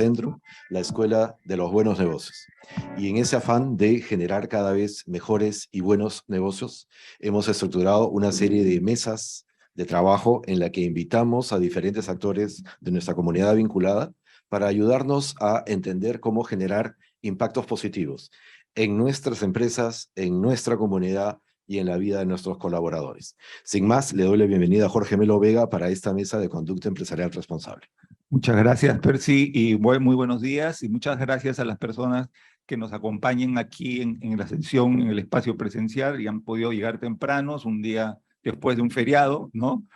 Centrum, la Escuela de los Buenos Negocios. Y en ese afán de generar cada vez mejores y buenos negocios, hemos estructurado una serie de mesas de trabajo en la que invitamos a diferentes actores de nuestra comunidad vinculada para ayudarnos a entender cómo generar impactos positivos en nuestras empresas, en nuestra comunidad y en la vida de nuestros colaboradores. Sin más, le doy la bienvenida a Jorge Melo Vega para esta mesa de conducta empresarial responsable. Muchas gracias, Percy, y muy buenos días, y muchas gracias a las personas que nos acompañen aquí en la sesión, en el espacio presencial, y han podido llegar tempranos, un día después de un feriado, ¿no?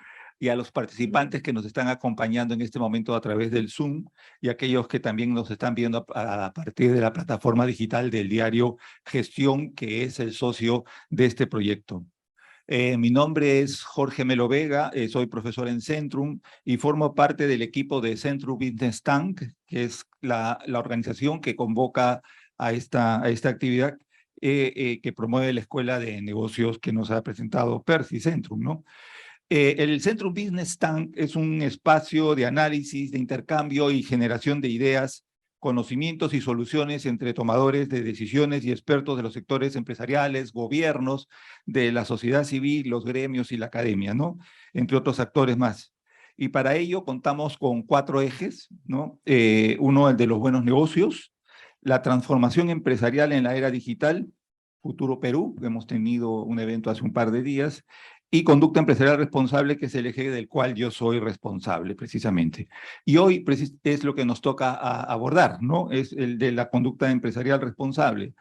Y a los participantes que nos están acompañando en este momento a través del Zoom, y aquellos que también nos están viendo a partir de la plataforma digital del diario Gestión, que es el socio de este proyecto. Mi nombre es Jorge Melo Vega, soy profesor en Centrum y formo parte del equipo de Centrum Business Tank, que es la organización que convoca a esta actividad que promueve la Escuela de Negocios que nos ha presentado Percy Centrum, ¿no? El Centrum Business Tank es un espacio de análisis, de intercambio y generación de ideas, conocimientos y soluciones entre tomadores de decisiones y expertos de los sectores empresariales, gobiernos, de la sociedad civil, los gremios y la academia, ¿no? Entre otros actores más. Y para ello contamos con 4 ejes, ¿no? Uno, el de los buenos negocios, la transformación empresarial en la era digital, Futuro Perú, hemos tenido un evento hace un par de días, y conducta empresarial responsable, que es el eje del cual yo soy responsable, precisamente. Y hoy es lo que nos toca abordar, ¿no? Es el de la conducta empresarial responsable.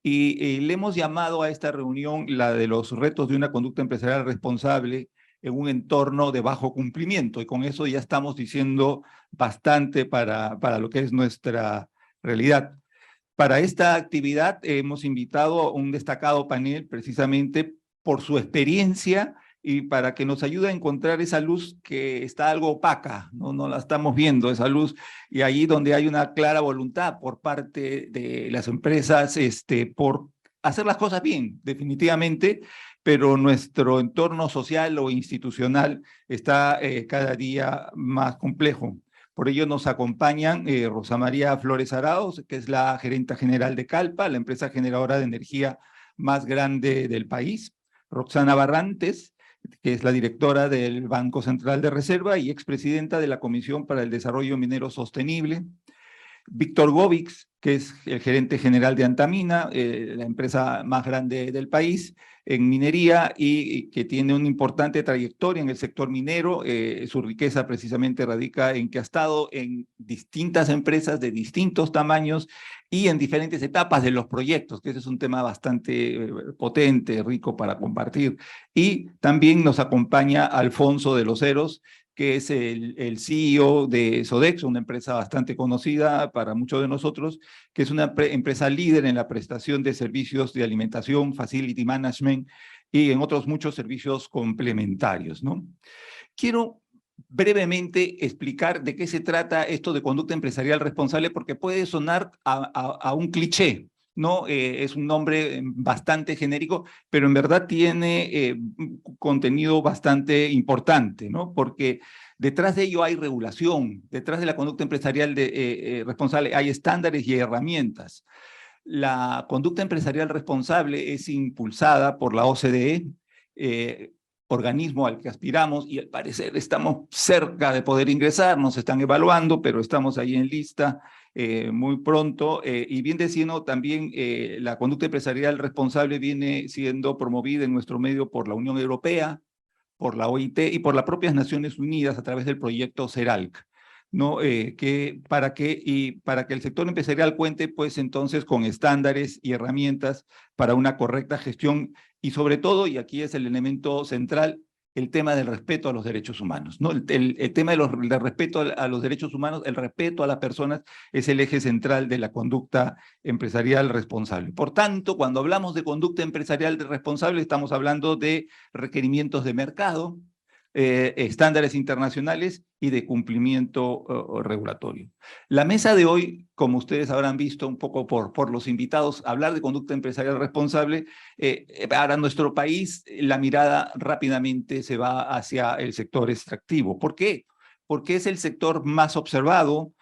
Y le hemos llamado a esta reunión la de los retos de una conducta empresarial responsable en un entorno de bajo cumplimiento. Y con eso ya estamos diciendo bastante para lo que es nuestra realidad. Para esta actividad hemos invitado a un destacado panel precisamente por su experiencia y para que nos ayude a encontrar esa luz que está algo opaca, no la estamos viendo, esa luz, y allí donde hay una clara voluntad por parte de las empresas por hacer las cosas bien, definitivamente, pero nuestro entorno social o institucional está cada día más complejo. Por ello nos acompañan Rosa María Flores Arauz, que es la gerenta general de Calpa, la empresa generadora de energía más grande del país. Roxana Barrantes, que es la directora del Banco Central de Reserva y expresidenta de la Comisión para el Desarrollo Minero Sostenible. Víctor Góvix, que es el gerente general de Antamina, la empresa más grande del país en minería y que tiene una importante trayectoria en el sector minero. Su riqueza precisamente radica en que ha estado en distintas empresas de distintos tamaños y en diferentes etapas de los proyectos, que ese es un tema bastante potente, rico para compartir. Y también nos acompaña Alfonso de los Heros, que es el CEO de Sodexo, una empresa bastante conocida para muchos de nosotros, que es una empresa líder en la prestación de servicios de alimentación, facility management y en otros muchos servicios complementarios, ¿no? Quiero brevemente explicar de qué se trata esto de conducta empresarial responsable, porque puede sonar a un cliché, ¿no? Es un nombre bastante genérico, pero en verdad tiene contenido bastante importante, ¿no? Porque detrás de ello hay regulación, detrás de la conducta empresarial responsable hay estándares y herramientas. La conducta empresarial responsable es impulsada por la OCDE, organismo al que aspiramos, y al parecer estamos cerca de poder ingresar, nos están evaluando, pero estamos ahí en lista muy pronto. Y bien diciendo, también la conducta empresarial responsable viene siendo promovida en nuestro medio por la Unión Europea, por la OIT y por las propias Naciones Unidas a través del proyecto CERALC, ¿no? Para que el sector empresarial cuente, pues, entonces, con estándares y herramientas para una correcta gestión y, sobre todo, y aquí es el elemento central, el tema del respeto a los derechos humanos, ¿no? El tema del respeto a los derechos humanos, el respeto a las personas, es el eje central de la conducta empresarial responsable. Por tanto, cuando hablamos de conducta empresarial responsable, estamos hablando de requerimientos de mercado, estándares internacionales y de cumplimiento regulatorio. La mesa de hoy, como ustedes habrán visto un poco por los invitados, hablar de conducta empresarial responsable, para nuestro país la mirada rápidamente se va hacia el sector extractivo. ¿Por qué? Porque es el sector más observado,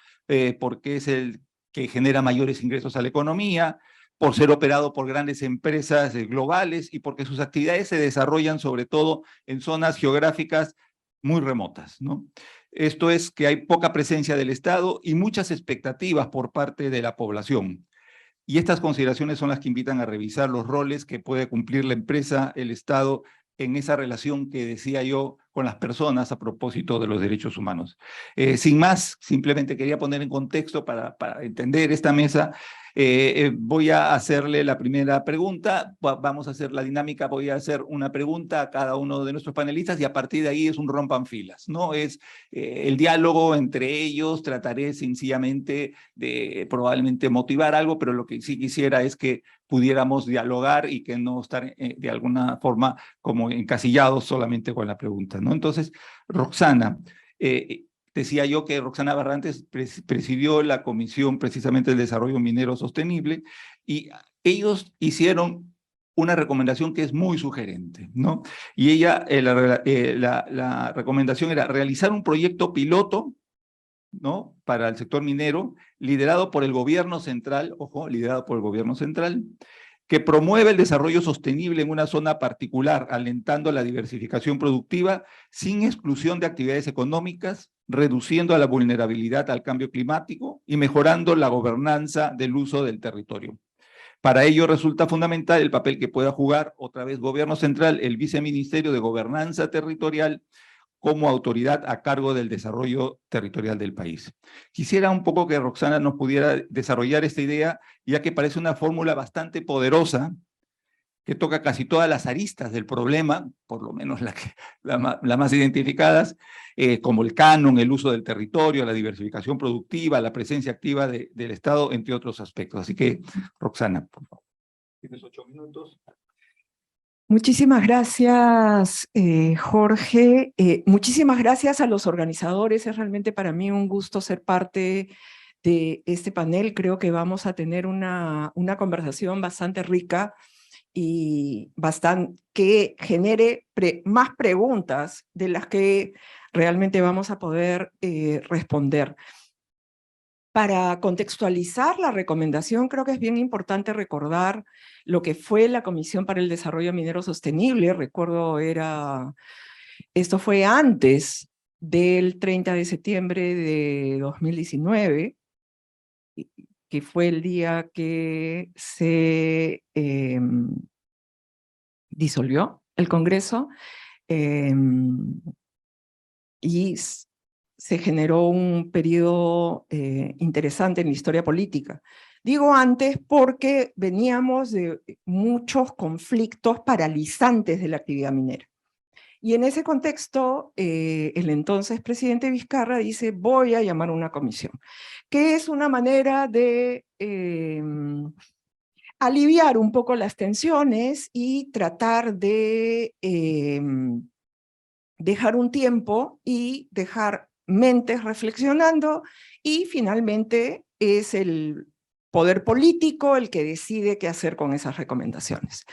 porque es el que genera mayores ingresos a la economía, por ser operado por grandes empresas globales y porque sus actividades se desarrollan sobre todo en zonas geográficas muy remotas, ¿no? Esto es que hay poca presencia del Estado y muchas expectativas por parte de la población. Y estas consideraciones son las que invitan a revisar los roles que puede cumplir la empresa, el Estado, en esa relación que decía yo con las personas a propósito de los derechos humanos. Sin más, simplemente quería poner en contexto para entender esta mesa. Voy a hacerle la primera pregunta, vamos a hacer la dinámica, voy a hacer una pregunta a cada uno de nuestros panelistas y a partir de ahí es un rompan filas, ¿no? Es el diálogo entre ellos, trataré sencillamente de probablemente motivar algo, pero lo que sí quisiera es que pudiéramos dialogar y que no estar de alguna forma como encasillados solamente con la pregunta, ¿no? Entonces, Roxana, decía yo que Roxana Barrantes presidió la Comisión precisamente del Desarrollo Minero Sostenible y ellos hicieron una recomendación que es muy sugerente, ¿no? Y ella, la recomendación era realizar un proyecto piloto, ¿no? Para el sector minero, liderado por el gobierno central, ojo, liderado por el gobierno central, que promueve el desarrollo sostenible en una zona particular, alentando la diversificación productiva sin exclusión de actividades económicas, reduciendo la vulnerabilidad al cambio climático y mejorando la gobernanza del uso del territorio. Para ello resulta fundamental el papel que pueda jugar, otra vez, gobierno central, el viceministerio de Gobernanza Territorial, como autoridad a cargo del desarrollo territorial del país. Quisiera un poco que Roxana nos pudiera desarrollar esta idea, ya que parece una fórmula bastante poderosa, que toca casi todas las aristas del problema, por lo menos las más identificadas, como el canon, el uso del territorio, la diversificación productiva, la presencia activa del Estado, entre otros aspectos. Así que, Roxana, por favor. Tienes 8 minutos. Muchísimas gracias, Jorge. Muchísimas gracias a los organizadores. Es realmente para mí un gusto ser parte de este panel. Creo que vamos a tener una conversación bastante rica y que genere más preguntas de las que realmente vamos a poder responder. Para contextualizar la recomendación, creo que es bien importante recordar lo que fue la Comisión para el Desarrollo Minero Sostenible. Recuerdo, esto fue antes del 30 de septiembre de 2019, que fue el día que se disolvió el Congreso, y se generó un periodo interesante en la historia política. Digo antes porque veníamos de muchos conflictos paralizantes de la actividad minera. Y en ese contexto, el entonces presidente Vizcarra dice, voy a llamar una comisión, que es una manera de aliviar un poco las tensiones y tratar de dejar un tiempo y dejar mentes reflexionando, y finalmente es el poder político el que decide qué hacer con esas recomendaciones.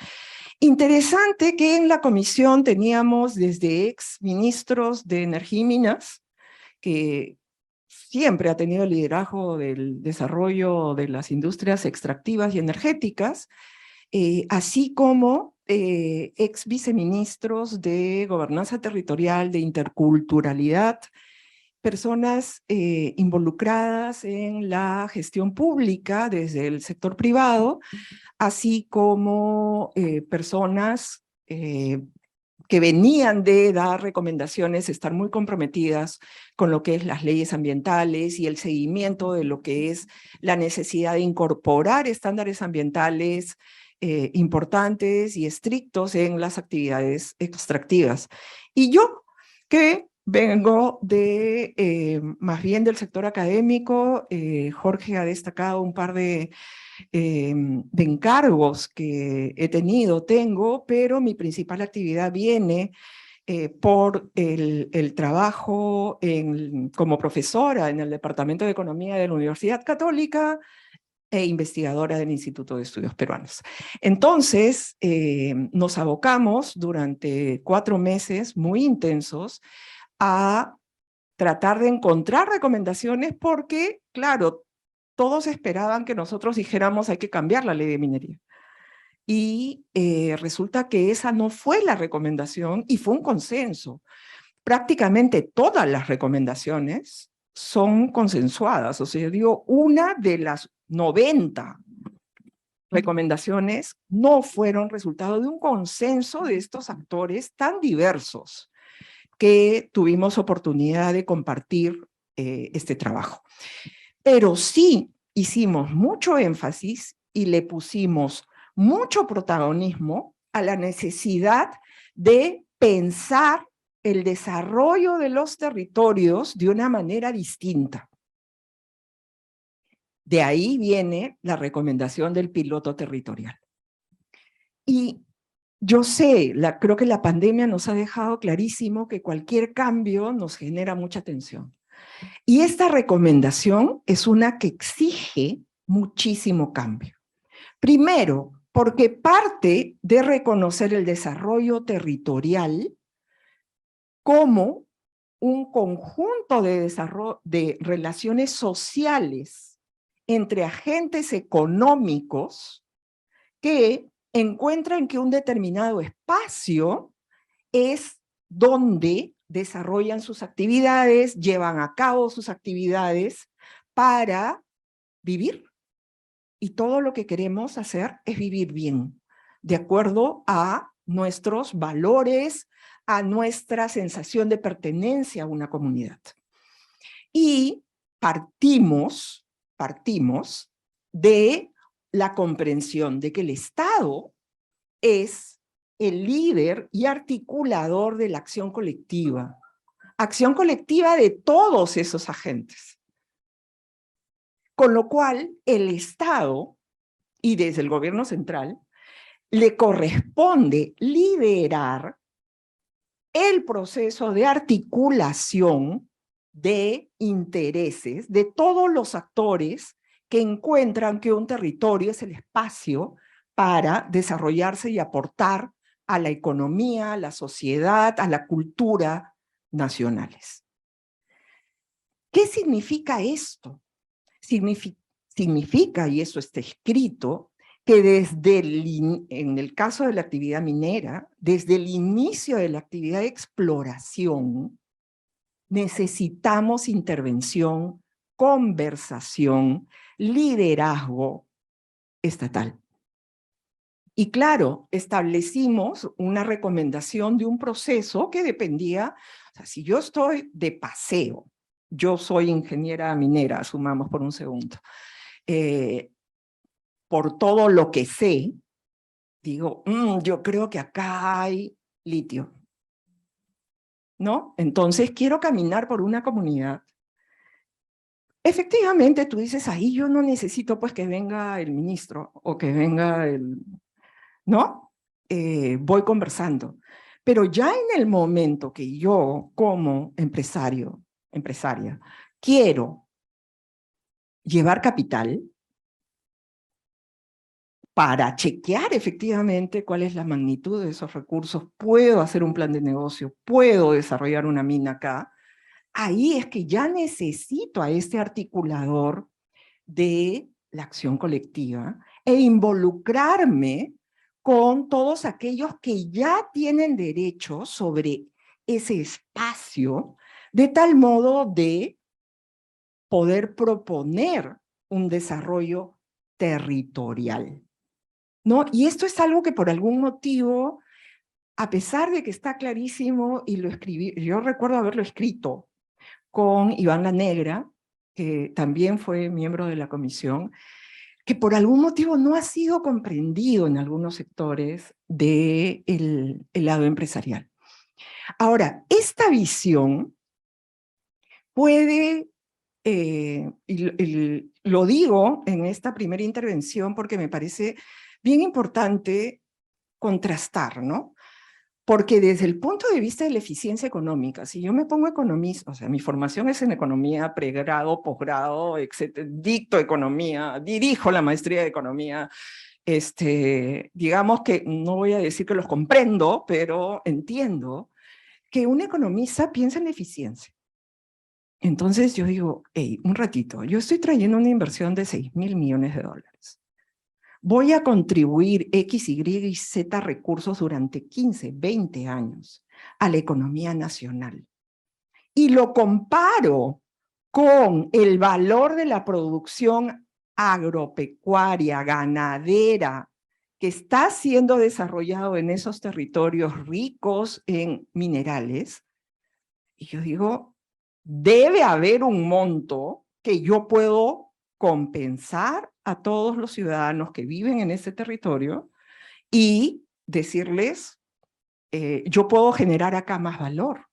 Interesante que en la comisión teníamos desde ex ministros de Energía y Minas, que siempre ha tenido el liderazgo del desarrollo de las industrias extractivas y energéticas, así como ex viceministros de Gobernanza Territorial, de Interculturalidad, personas involucradas en la gestión pública desde el sector privado, así como personas que venían de dar recomendaciones, estar muy comprometidas con lo que es las leyes ambientales y el seguimiento de lo que es la necesidad de incorporar estándares ambientales importantes y estrictos en las actividades extractivas. Y yo, que vengo más bien del sector académico, Jorge ha destacado un par de encargos que tengo, pero mi principal actividad viene por el trabajo como profesora en el Departamento de Economía de la Universidad Católica e investigadora del Instituto de Estudios Peruanos. Entonces, nos abocamos durante 4 meses muy intensos a tratar de encontrar recomendaciones porque, claro, todos esperaban que nosotros dijéramos hay que cambiar la ley de minería. Y resulta que esa no fue la recomendación y fue un consenso. Prácticamente todas las recomendaciones son consensuadas, o sea, digo, una de las 90 recomendaciones no fueron resultado de un consenso de estos actores tan diversos que tuvimos oportunidad de compartir este trabajo. Pero sí hicimos mucho énfasis y le pusimos mucho protagonismo a la necesidad de pensar el desarrollo de los territorios de una manera distinta. De ahí viene la recomendación del piloto territorial. Y yo sé, creo que la pandemia nos ha dejado clarísimo que cualquier cambio nos genera mucha tensión. Y esta recomendación es una que exige muchísimo cambio. Primero, porque parte de reconocer el desarrollo territorial como un conjunto de relaciones sociales entre agentes económicos que encuentran que un determinado espacio es donde desarrollan sus actividades, llevan a cabo sus actividades para vivir. Y todo lo que queremos hacer es vivir bien, de acuerdo a nuestros valores, a nuestra sensación de pertenencia a una comunidad. Y partimos de la comprensión de que el Estado es el líder y articulador de la acción colectiva de todos esos agentes. Con lo cual, el Estado, y desde el gobierno central, le corresponde liderar el proceso de articulación de intereses de todos los actores que encuentran que un territorio es el espacio para desarrollarse y aportar a la economía, a la sociedad, a la cultura nacionales. ¿Qué significa esto? Significa, y eso está escrito, que en el caso de la actividad minera, desde el inicio de la actividad de exploración, necesitamos intervención, conversación, liderazgo estatal. Y claro, establecimos una recomendación de un proceso que dependía, o sea, si yo estoy de paseo, yo soy ingeniera minera, asumamos por un segundo, por todo lo que sé, digo, yo creo que acá hay litio, ¿no? Entonces quiero caminar por una comunidad. Efectivamente, tú dices, ahí yo no necesito pues que venga el ministro o que venga el... ¿no? Voy conversando. Pero ya en el momento que yo, como empresaria, quiero llevar capital para chequear efectivamente cuál es la magnitud de esos recursos, puedo hacer un plan de negocio, puedo desarrollar una mina acá, ahí es que ya necesito a este articulador de la acción colectiva e involucrarme con todos aquellos que ya tienen derecho sobre ese espacio, de tal modo de poder proponer un desarrollo territorial, ¿no? Y esto es algo que por algún motivo, a pesar de que está clarísimo, y lo escribí, yo recuerdo haberlo escrito con Iván La Negra, que también fue miembro de la comisión, que por algún motivo no ha sido comprendido en algunos sectores del lado empresarial. Ahora, esta visión puede, y lo digo en esta primera intervención porque me parece bien importante contrastar, ¿no? Porque desde el punto de vista de la eficiencia económica, si yo me pongo economista, o sea, mi formación es en economía, pregrado, posgrado, etc., dicto economía, dirijo la maestría de economía, digamos que no voy a decir que los comprendo, pero entiendo que un economista piensa en eficiencia. Entonces yo digo, hey, un ratito, yo estoy trayendo una inversión de $6.000 millones. Voy a contribuir X, Y y Z recursos durante 15, 20 años a la economía nacional. Y lo comparo con el valor de la producción agropecuaria, ganadera, que está siendo desarrollado en esos territorios ricos en minerales. Y yo digo, debe haber un monto que yo puedo compensar a todos los ciudadanos que viven en ese territorio y decirles, yo puedo generar acá más valor,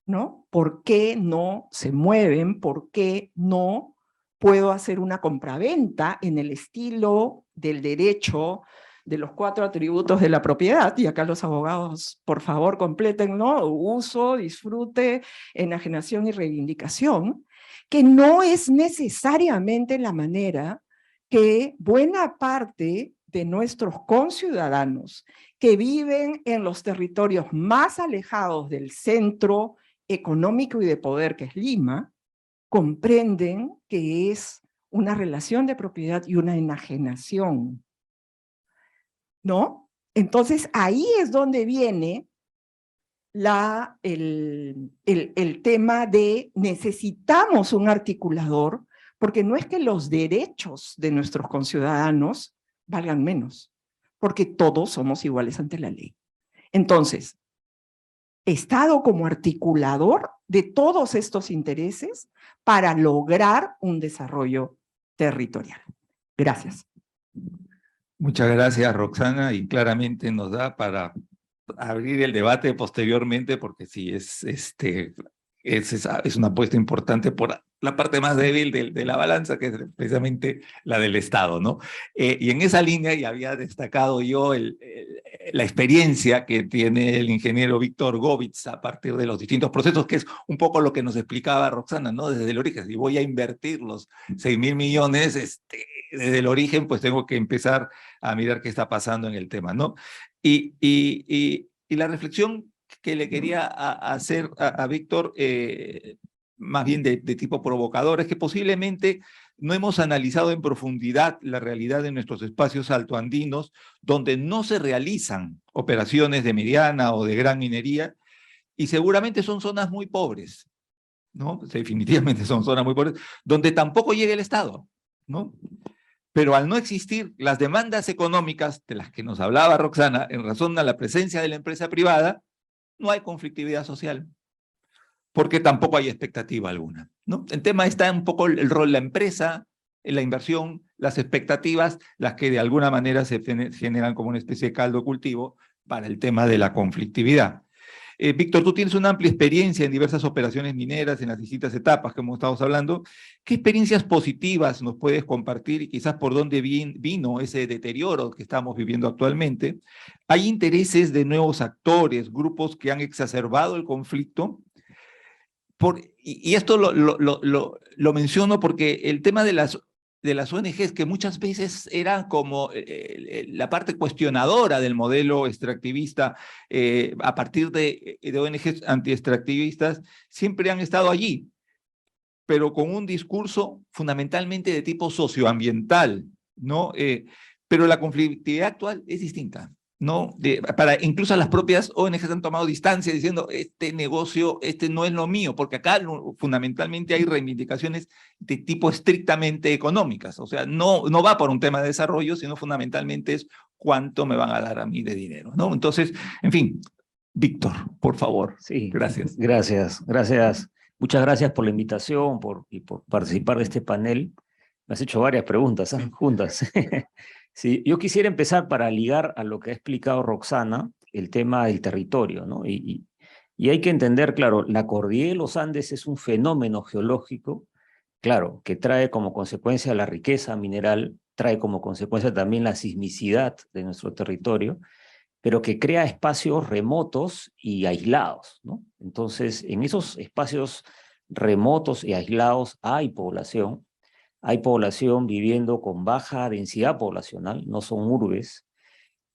¿no? ¿Por qué no se mueven? ¿Por qué no puedo hacer una compraventa en el estilo del derecho de los 4 atributos de la propiedad? Y acá los abogados, por favor, completen, ¿no? Uso, disfrute, enajenación y reivindicación, que no es necesariamente la manera que buena parte de nuestros conciudadanos que viven en los territorios más alejados del centro económico y de poder, que es Lima, comprenden que es una relación de propiedad y una enajenación, ¿no? Entonces, ahí es donde viene el tema de necesitamos un articulador, porque no es que los derechos de nuestros conciudadanos valgan menos, porque todos somos iguales ante la ley. Entonces, Estado como articulador de todos estos intereses para lograr un desarrollo territorial. Gracias. Muchas gracias, Roxana, y claramente nos da para abrir el debate posteriormente, porque sí, es una apuesta importante por la parte más débil de la balanza, que es precisamente la del Estado, ¿no? Y en esa línea, y había destacado yo la experiencia que tiene el ingeniero Víctor Govitz a partir de los distintos procesos, que es un poco lo que nos explicaba Roxana, ¿no? Desde el origen, si voy a invertir los 6.000 millones, desde el origen, pues tengo que empezar a mirar qué está pasando en el tema, ¿no? Y la reflexión que le quería hacer a Víctor, más bien de tipo provocador, es que posiblemente no hemos analizado en profundidad la realidad de nuestros espacios altoandinos, donde no se realizan operaciones de mediana o de gran minería, y seguramente son zonas muy pobres, ¿no? Definitivamente son zonas muy pobres, donde tampoco llega el Estado, ¿no? Pero al no existir las demandas económicas de las que nos hablaba Roxana, en razón a la presencia de la empresa privada, no hay conflictividad social, porque tampoco hay expectativa alguna, ¿no? El tema está un poco el rol de la empresa, la inversión, las expectativas, las que de alguna manera se generan como una especie de caldo cultivo para el tema de la conflictividad. Víctor, tú tienes una amplia experiencia en diversas operaciones mineras en las distintas etapas que hemos estado hablando. ¿Qué experiencias positivas nos puedes compartir y quizás por dónde vino ese deterioro que estamos viviendo actualmente? ¿Hay intereses de nuevos actores, grupos que han exacerbado el conflicto? Y esto lo menciono porque el tema de las ONGs, que muchas veces eran como la parte cuestionadora del modelo extractivista, a partir de ONGs anti-extractivistas, siempre han estado allí, pero con un discurso fundamentalmente de tipo socioambiental, ¿no? Pero la conflictividad actual es distinta, ¿no? Incluso las propias ONGs han tomado distancia diciendo, este negocio, no es lo mío, porque acá fundamentalmente hay reivindicaciones de tipo estrictamente económicas, o sea, no va por un tema de desarrollo, sino fundamentalmente es cuánto me van a dar a mí de dinero, ¿no? Entonces, en fin, Víctor, por favor. Sí, Gracias. Gracias. Muchas gracias por la invitación y por participar de este panel. Me has hecho varias preguntas juntas. Sí, yo quisiera empezar para ligar a lo que ha explicado Roxana, el tema del territorio, ¿no? Y hay que entender, claro, la cordillera de los Andes es un fenómeno geológico, claro, que trae como consecuencia la riqueza mineral, trae como consecuencia también la sismicidad de nuestro territorio, pero que crea espacios remotos y aislados, ¿no? Entonces, en esos espacios remotos y aislados hay población viviendo con baja densidad poblacional, no son urbes,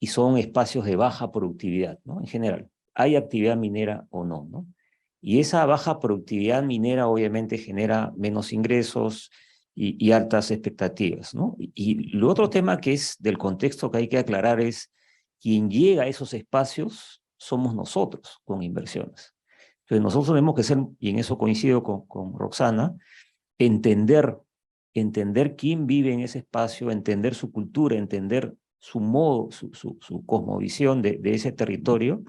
y son espacios de baja productividad, ¿no? En general, hay actividad minera o no, ¿no? Y esa baja productividad minera obviamente genera menos ingresos y altas expectativas, ¿no? Y el otro tema que es del contexto que hay que aclarar es, quien llega a esos espacios somos nosotros con inversiones. Entonces nosotros tenemos que ser, y en eso coincido con Roxana, entender quién vive en ese espacio, entender su cultura, entender su modo, su cosmovisión de ese territorio,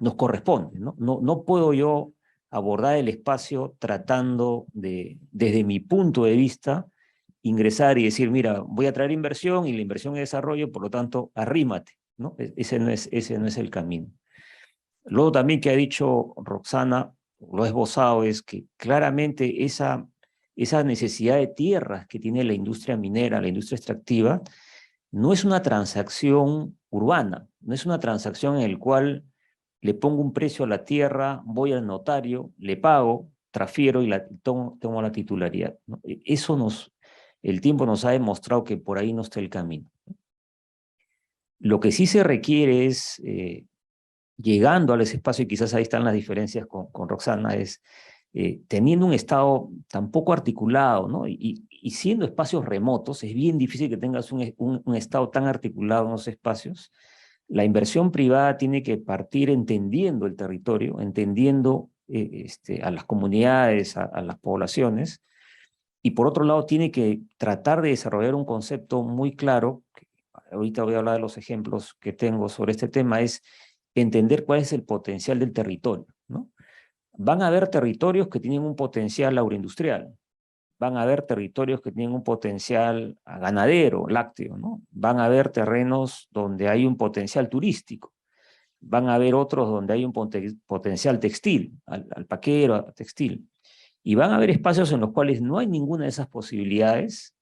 nos corresponde, ¿no? No puedo yo abordar el espacio tratando de, desde mi punto de vista, ingresar y decir, mira, voy a traer inversión y la inversión es desarrollo, por lo tanto, arrímate, ¿no? Ese no es el camino. Luego también que ha dicho Roxana, lo ha esbozado, es que claramente esa necesidad de tierras que tiene la industria minera, la industria extractiva, no es una transacción urbana, no es una transacción en la cual le pongo un precio a la tierra, voy al notario, le pago, transfiero y tomo la titularidad, ¿no? El tiempo nos ha demostrado que por ahí no está el camino. Lo que sí se requiere es, llegando a ese espacio, y quizás ahí están las diferencias con Roxana, es teniendo un Estado tan poco articulado, ¿no? Y siendo espacios remotos, es bien difícil que tengas un Estado tan articulado en los espacios. La inversión privada tiene que partir entendiendo el territorio, entendiendo a las comunidades, a las poblaciones, y por otro lado tiene que tratar de desarrollar un concepto muy claro, que ahorita voy a hablar de los ejemplos que tengo sobre este tema, es entender cuál es el potencial del territorio, ¿no? Van a haber territorios que tienen un potencial agroindustrial, van a haber territorios que tienen un potencial ganadero, lácteo, ¿no? Van a haber terrenos donde hay un potencial turístico, van a haber otros donde hay un potencial textil, alpaquero, textil, y van a haber espacios en los cuales no hay ninguna de esas posibilidades,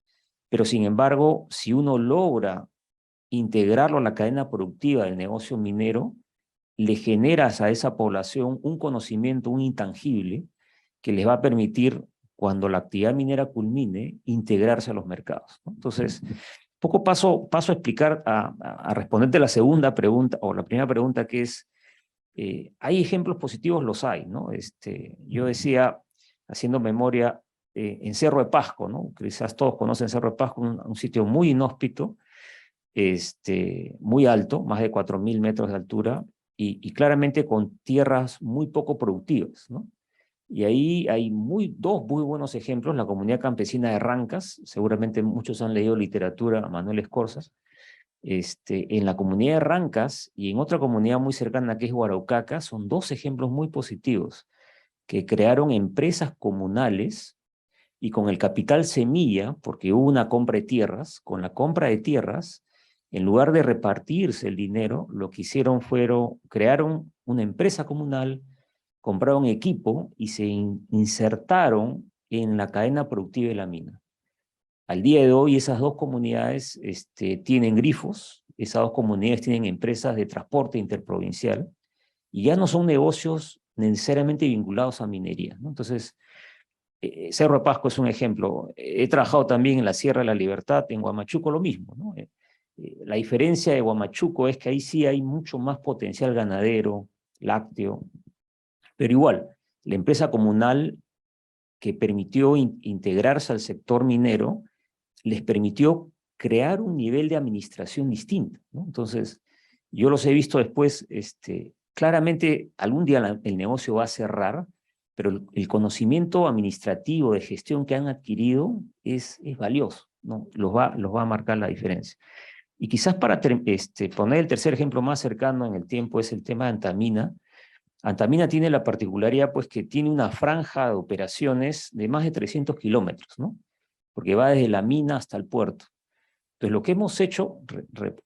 pero sin embargo, si uno logra integrarlo a la cadena productiva del negocio minero, le generas a esa población un conocimiento, un intangible, que les va a permitir, cuando la actividad minera culmine, integrarse a los mercados, ¿no? Entonces, poco paso a explicar, a responderte la segunda pregunta, o la primera pregunta, que es, ¿hay ejemplos positivos? Los hay, ¿no? Yo decía, haciendo memoria, en Cerro de Pasco, ¿no? Quizás todos conocen Cerro de Pasco, un sitio muy inhóspito, muy alto, más de 4.000 metros de altura, y claramente con tierras muy poco productivas, ¿no? Y ahí hay dos muy buenos ejemplos. La comunidad campesina de Rancas, seguramente muchos han leído literatura a Manuel Escorzas, en la comunidad de Rancas y en otra comunidad muy cercana que es Huaraucaca, son dos ejemplos muy positivos, que crearon empresas comunales y con el capital semilla, porque hubo una compra de tierras, con la compra de tierras, en lugar de repartirse el dinero, lo que hicieron crearon una empresa comunal, compraron equipo y se insertaron en la cadena productiva de la mina. Al día de hoy esas dos comunidades tienen grifos, esas dos comunidades tienen empresas de transporte interprovincial y ya no son negocios necesariamente vinculados a minería, ¿no? Entonces, Cerro de Pasco es un ejemplo. He trabajado también en la Sierra de la Libertad, en Huamachuco lo mismo, ¿no? La diferencia de Huamachuco es que ahí sí hay mucho más potencial ganadero, lácteo, pero igual, la empresa comunal que permitió integrarse al sector minero, les permitió crear un nivel de administración distinto, ¿no? Entonces, yo los he visto después, claramente algún día el negocio va a cerrar, pero el conocimiento administrativo de gestión que han adquirido es valioso, ¿no? Los va a marcar la diferencia. Y quizás para poner el tercer ejemplo más cercano en el tiempo es el tema de Antamina. Antamina tiene la particularidad, pues, que tiene una franja de operaciones de más de 300 kilómetros, ¿no? Porque va desde la mina hasta el puerto. Entonces, lo que hemos hecho,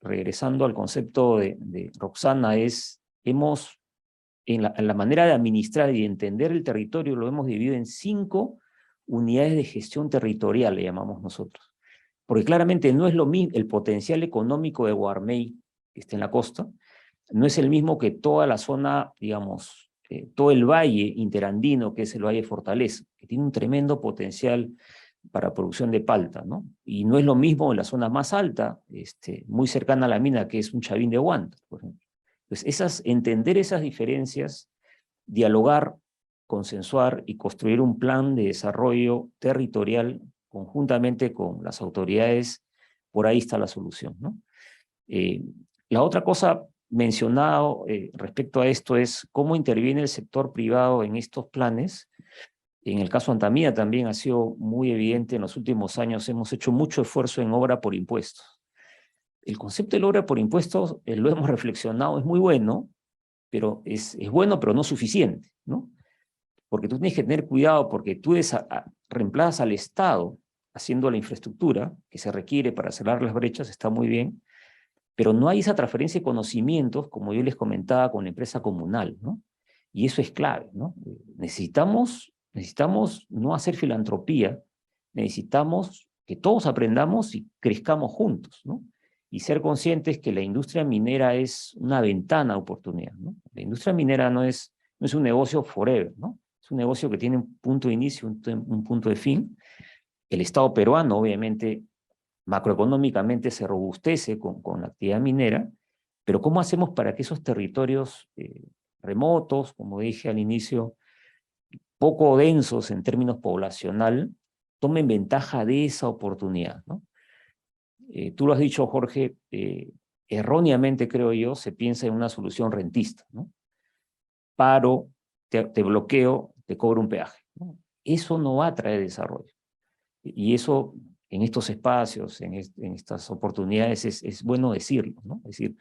regresando al concepto de Roxana, es, en la manera de administrar y de entender el territorio, lo hemos dividido en 5 unidades de gestión territorial, le llamamos nosotros. Porque claramente no es lo mismo, el potencial económico de Guarmey, que está en la costa, no es el mismo que toda la zona, digamos, todo el valle interandino, que es el Valle Fortaleza, que tiene un tremendo potencial para producción de palta, ¿no? Y no es lo mismo en la zona más alta, muy cercana a la mina, que es un Chavín de Huanta, por ejemplo. Entonces, entender esas diferencias, dialogar consensuar y construir un plan de desarrollo territorial conjuntamente con las autoridades. Por ahí está la solución, ¿no? La otra cosa mencionada respecto a esto es cómo interviene el sector privado en estos planes. En el caso Antamina también ha sido muy evidente. En los últimos años hemos hecho mucho esfuerzo en obra por impuestos. El concepto de la obra por impuestos, lo hemos reflexionado, es muy bueno, pero es bueno, pero no suficiente, ¿no? Porque tú tienes que tener cuidado, porque tú reemplazas al Estado haciendo la infraestructura que se requiere para cerrar las brechas, está muy bien, pero no hay esa transferencia de conocimientos, como yo les comentaba, con la empresa comunal, ¿no? Y eso es clave, ¿no? Necesitamos no hacer filantropía, necesitamos que todos aprendamos y crezcamos juntos, ¿no? Y ser conscientes que la industria minera es una ventana de oportunidad, ¿no? La industria minera no es un negocio forever, ¿no? Es un negocio que tiene un punto de inicio, un punto de fin. El Estado peruano, obviamente, macroeconómicamente se robustece con la actividad minera, pero ¿cómo hacemos para que esos territorios remotos, como dije al inicio, poco densos en términos poblacional, tomen ventaja de esa oportunidad, ¿no? Tú lo has dicho, Jorge, erróneamente creo yo, se piensa en una solución rentista, ¿no? Paro, te bloqueo, te cobro un peaje, ¿no? Eso no va a traer desarrollo. Y eso, en estos espacios, en estas oportunidades, es bueno decirlo, ¿no? Es decir,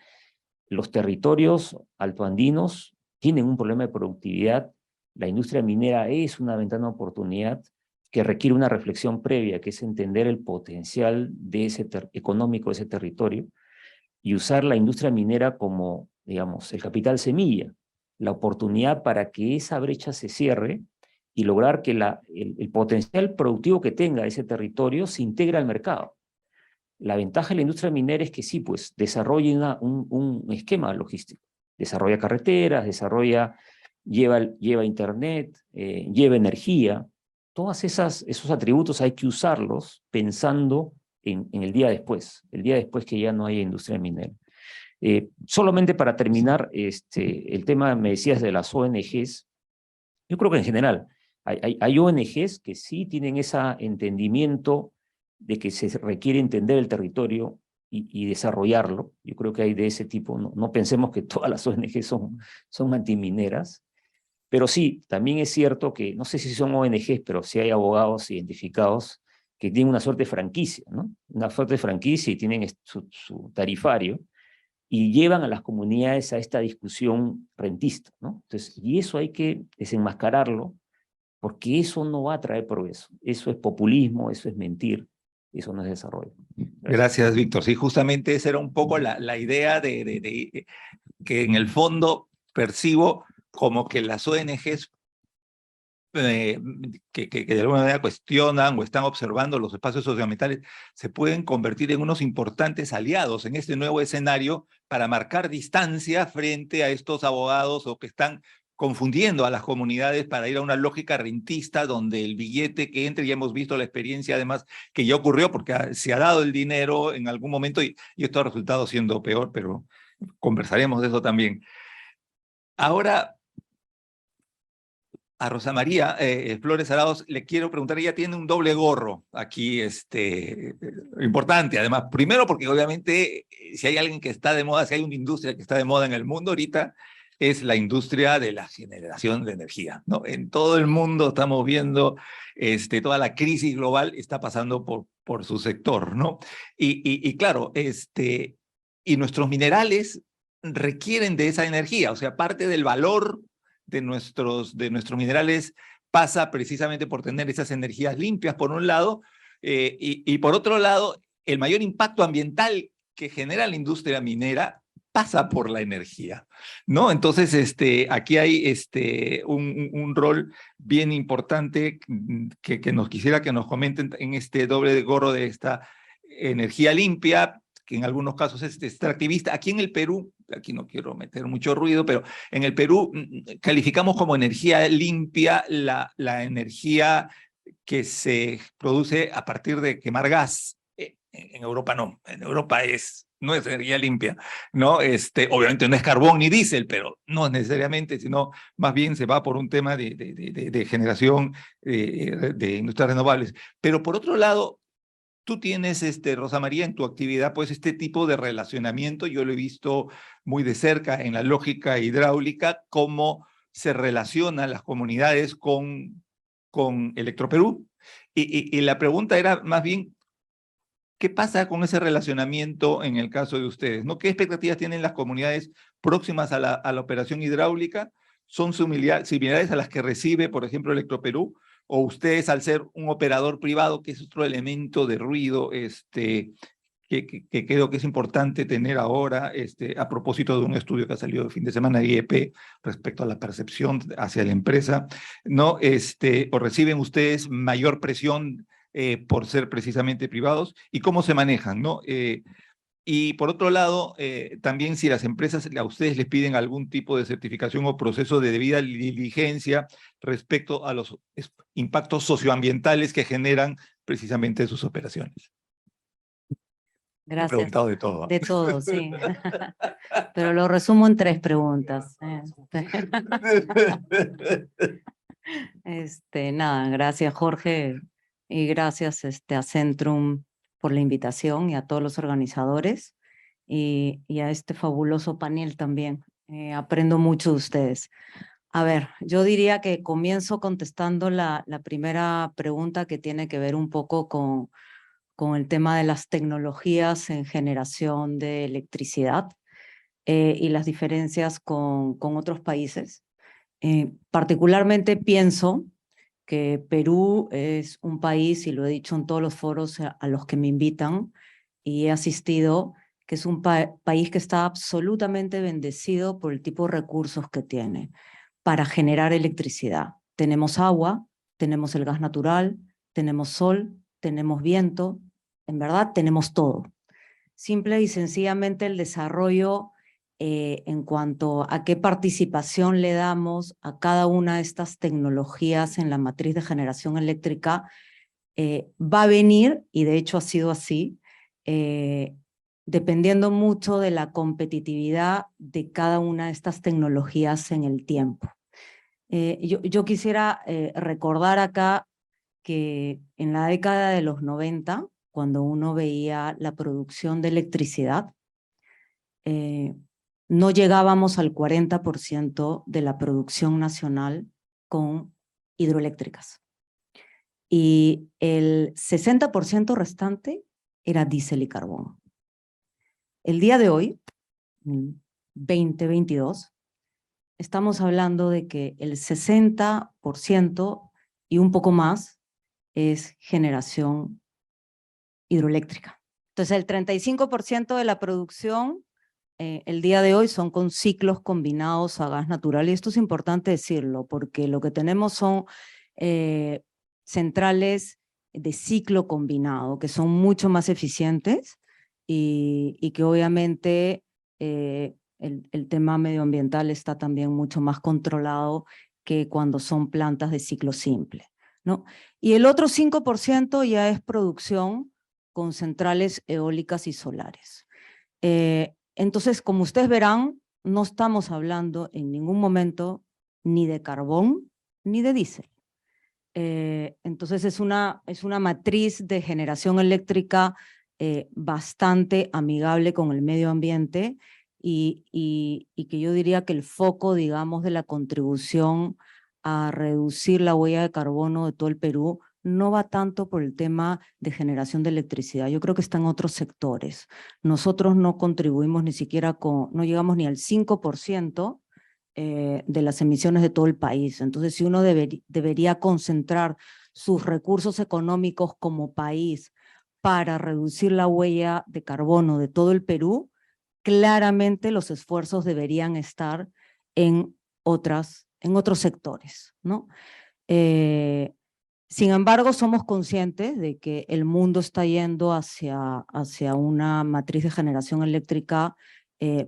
los territorios altoandinos tienen un problema de productividad. La industria minera es una ventana de oportunidad que requiere una reflexión previa, que es entender el potencial de económico de ese territorio y usar la industria minera como, digamos, el capital semilla, la oportunidad para que esa brecha se cierre y lograr que el potencial productivo que tenga ese territorio se integre al mercado. La ventaja de la industria minera es que sí, pues, desarrolla un esquema logístico. Desarrolla carreteras, lleva internet, lleva energía. Todos esos atributos hay que usarlos pensando en el día después que ya no haya industria minera. Solamente para terminar, el tema, me decías, de las ONGs. Yo creo que en general hay ONGs que sí tienen ese entendimiento de que se requiere entender el territorio y desarrollarlo. Yo creo que hay de ese tipo. No pensemos que todas las ONGs son antimineras, pero sí, también es cierto que, no sé si son ONGs, pero sí hay abogados identificados que tienen una suerte de franquicia, ¿no? Una suerte de franquicia y tienen su tarifario, y llevan a las comunidades a esta discusión rentista, ¿no? Entonces, y eso hay que desenmascararlo, porque eso no va a traer progreso. Eso es populismo, eso es mentir, eso no es desarrollo. Gracias, Víctor. Sí, justamente esa era un poco la idea de que en el fondo percibo como que las ONGs que de alguna manera cuestionan o están observando los espacios socioambientales se pueden convertir en unos importantes aliados en este nuevo escenario para marcar distancia frente a estos abogados o que están confundiendo a las comunidades para ir a una lógica rentista donde el billete que entre, ya hemos visto la experiencia además que ya ocurrió porque se ha dado el dinero en algún momento y esto ha resultado siendo peor, pero conversaremos de eso también. Ahora, a Rosa María Flores Arauz le quiero preguntar, ella tiene un doble gorro aquí, importante, además, primero porque obviamente si hay alguien que está de moda, si hay una industria que está de moda en el mundo ahorita, es la industria de la generación de energía, ¿no? En todo el mundo estamos viendo, toda la crisis global está pasando por su sector, ¿no? Y claro, y nuestros minerales requieren de esa energía, o sea, parte del valor de nuestros minerales pasa precisamente por tener esas energías limpias, por un lado, y por otro lado, el mayor impacto ambiental que genera la industria minera pasa por la energía, ¿no? Entonces, aquí hay un rol bien importante que nos quisiera que nos comenten en este doble gorro de esta energía limpia, que en algunos casos es extractivista. Aquí en el Perú, aquí no quiero meter mucho ruido, pero en el Perú calificamos como energía limpia la energía que se produce a partir de quemar gas. En Europa no, en Europa es no es energía limpia, ¿no? Obviamente no es carbón ni diésel, pero no necesariamente, sino más bien se va por un tema de generación de industrias renovables. Pero por otro lado, tú tienes, Rosa María, en tu actividad, pues este tipo de relacionamiento, yo lo he visto muy de cerca en la lógica hidráulica, cómo se relacionan las comunidades con Electroperú. Y la pregunta era más bien, ¿qué pasa con ese relacionamiento en el caso de ustedes? ¿No? ¿Qué expectativas tienen las comunidades próximas a la operación hidráulica? ¿Son similares a las que recibe, por ejemplo, Electroperú? ¿O ustedes, al ser un operador privado, que es otro elemento de ruido que creo que es importante tener ahora, a propósito de un estudio que ha salido el fin de semana de IEP respecto a la percepción hacia la empresa, ¿no? ¿O reciben ustedes mayor presión por ser precisamente privados? ¿Y cómo se manejan, no? Y por otro lado, también si las empresas a ustedes les piden algún tipo de certificación o proceso de debida diligencia respecto a los impactos socioambientales que generan precisamente sus operaciones. He Gracias. preguntado de todo. De todo, sí. Pero lo resumo en 3 preguntas. Nada, gracias Jorge y gracias a Centrum por la invitación y a todos los organizadores y a este fabuloso panel también. Aprendo mucho de ustedes. A ver, yo diría que comienzo contestando la primera pregunta, que tiene que ver un poco con el tema de las tecnologías en generación de electricidad y las diferencias con otros países. Particularmente pienso que Perú es un país, y lo he dicho en todos los foros a los que me invitan, y he asistido, que es un país que está absolutamente bendecido por el tipo de recursos que tiene para generar electricidad. Tenemos agua, tenemos el gas natural, tenemos sol, tenemos viento, en verdad tenemos todo. Simple y sencillamente el desarrollo en cuanto a qué participación le damos a cada una de estas tecnologías en la matriz de generación eléctrica va a venir, y de hecho ha sido así, dependiendo mucho de la competitividad de cada una de estas tecnologías en el tiempo. Yo quisiera recordar acá que en la década de los 90, cuando uno veía la producción de electricidad, no llegábamos al 40% de la producción nacional con hidroeléctricas. Y el 60% restante era diésel y carbón. El día de hoy, 2022, estamos hablando de que el 60% y un poco más es generación hidroeléctrica. Entonces, el 35% de la producción el día de hoy son con ciclos combinados a gas natural, y esto es importante decirlo, porque lo que tenemos son centrales de ciclo combinado, que son mucho más eficientes y que obviamente el tema medioambiental está también mucho más controlado que cuando son plantas de ciclo simple, ¿no? Y el otro 5% ya es producción con centrales eólicas y solares. Entonces, como ustedes verán, no estamos hablando en ningún momento ni de carbón ni de diésel. Entonces es una matriz de generación eléctrica bastante amigable con el medio ambiente y que yo diría que el foco, digamos, de la contribución a reducir la huella de carbono de todo el Perú no va tanto por el tema de generación de electricidad. Yo creo que está en otros sectores. Nosotros no contribuimos ni siquiera no llegamos ni al 5% de las emisiones de todo el país. Entonces, si uno debería concentrar sus recursos económicos como país para reducir la huella de carbono de todo el Perú, claramente los esfuerzos deberían estar en otros sectores, ¿no? Sin embargo, somos conscientes de que el mundo está yendo hacia una matriz de generación eléctrica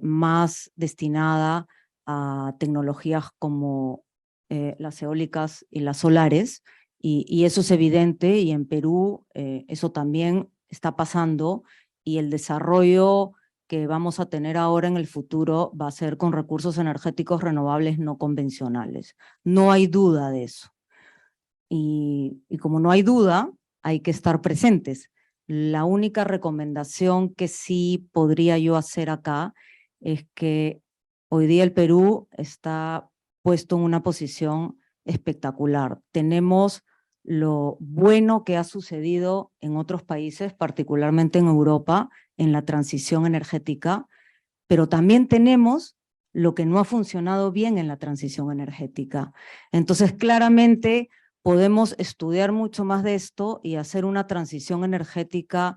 más destinada a tecnologías como las eólicas y las solares, y eso es evidente, y en Perú eso también está pasando, y el desarrollo que vamos a tener ahora en el futuro va a ser con recursos energéticos renovables no convencionales. No hay duda de eso. Y como no hay duda, hay que estar presentes. La única recomendación que sí podría yo hacer acá es que hoy día el Perú está puesto en una posición espectacular. Tenemos lo bueno que ha sucedido en otros países, particularmente en Europa, en la transición energética, pero también tenemos lo que no ha funcionado bien en la transición energética. Entonces, claramente podemos estudiar mucho más de esto y hacer una transición energética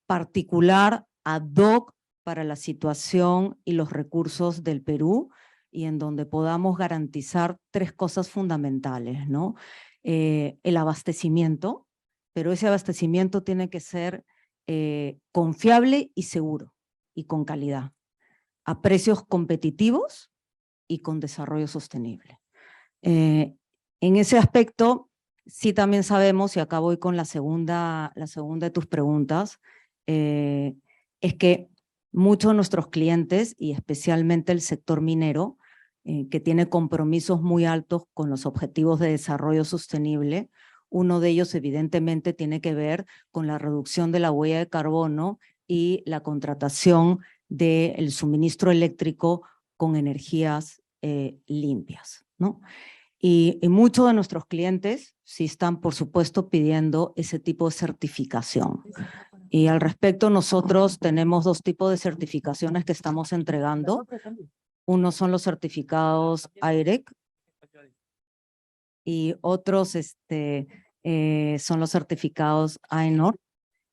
particular, ad hoc, para la situación y los recursos del Perú, y en donde podamos garantizar 3 cosas fundamentales, ¿no? El abastecimiento, pero ese abastecimiento tiene que ser confiable y seguro, y con calidad, a precios competitivos y con desarrollo sostenible. En ese aspecto, sí también sabemos, y acá voy con la segunda de tus preguntas, es que muchos de nuestros clientes, y especialmente el sector minero, que tiene compromisos muy altos con los objetivos de desarrollo sostenible, uno de ellos evidentemente tiene que ver con la reducción de la huella de carbono y la contratación del suministro eléctrico con energías limpias, ¿no? Y muchos de nuestros clientes sí están, por supuesto, pidiendo ese tipo de certificación. Y al respecto, nosotros tenemos 2 tipos de certificaciones que estamos entregando. Uno son los certificados AIREC y otros son los certificados AENOR.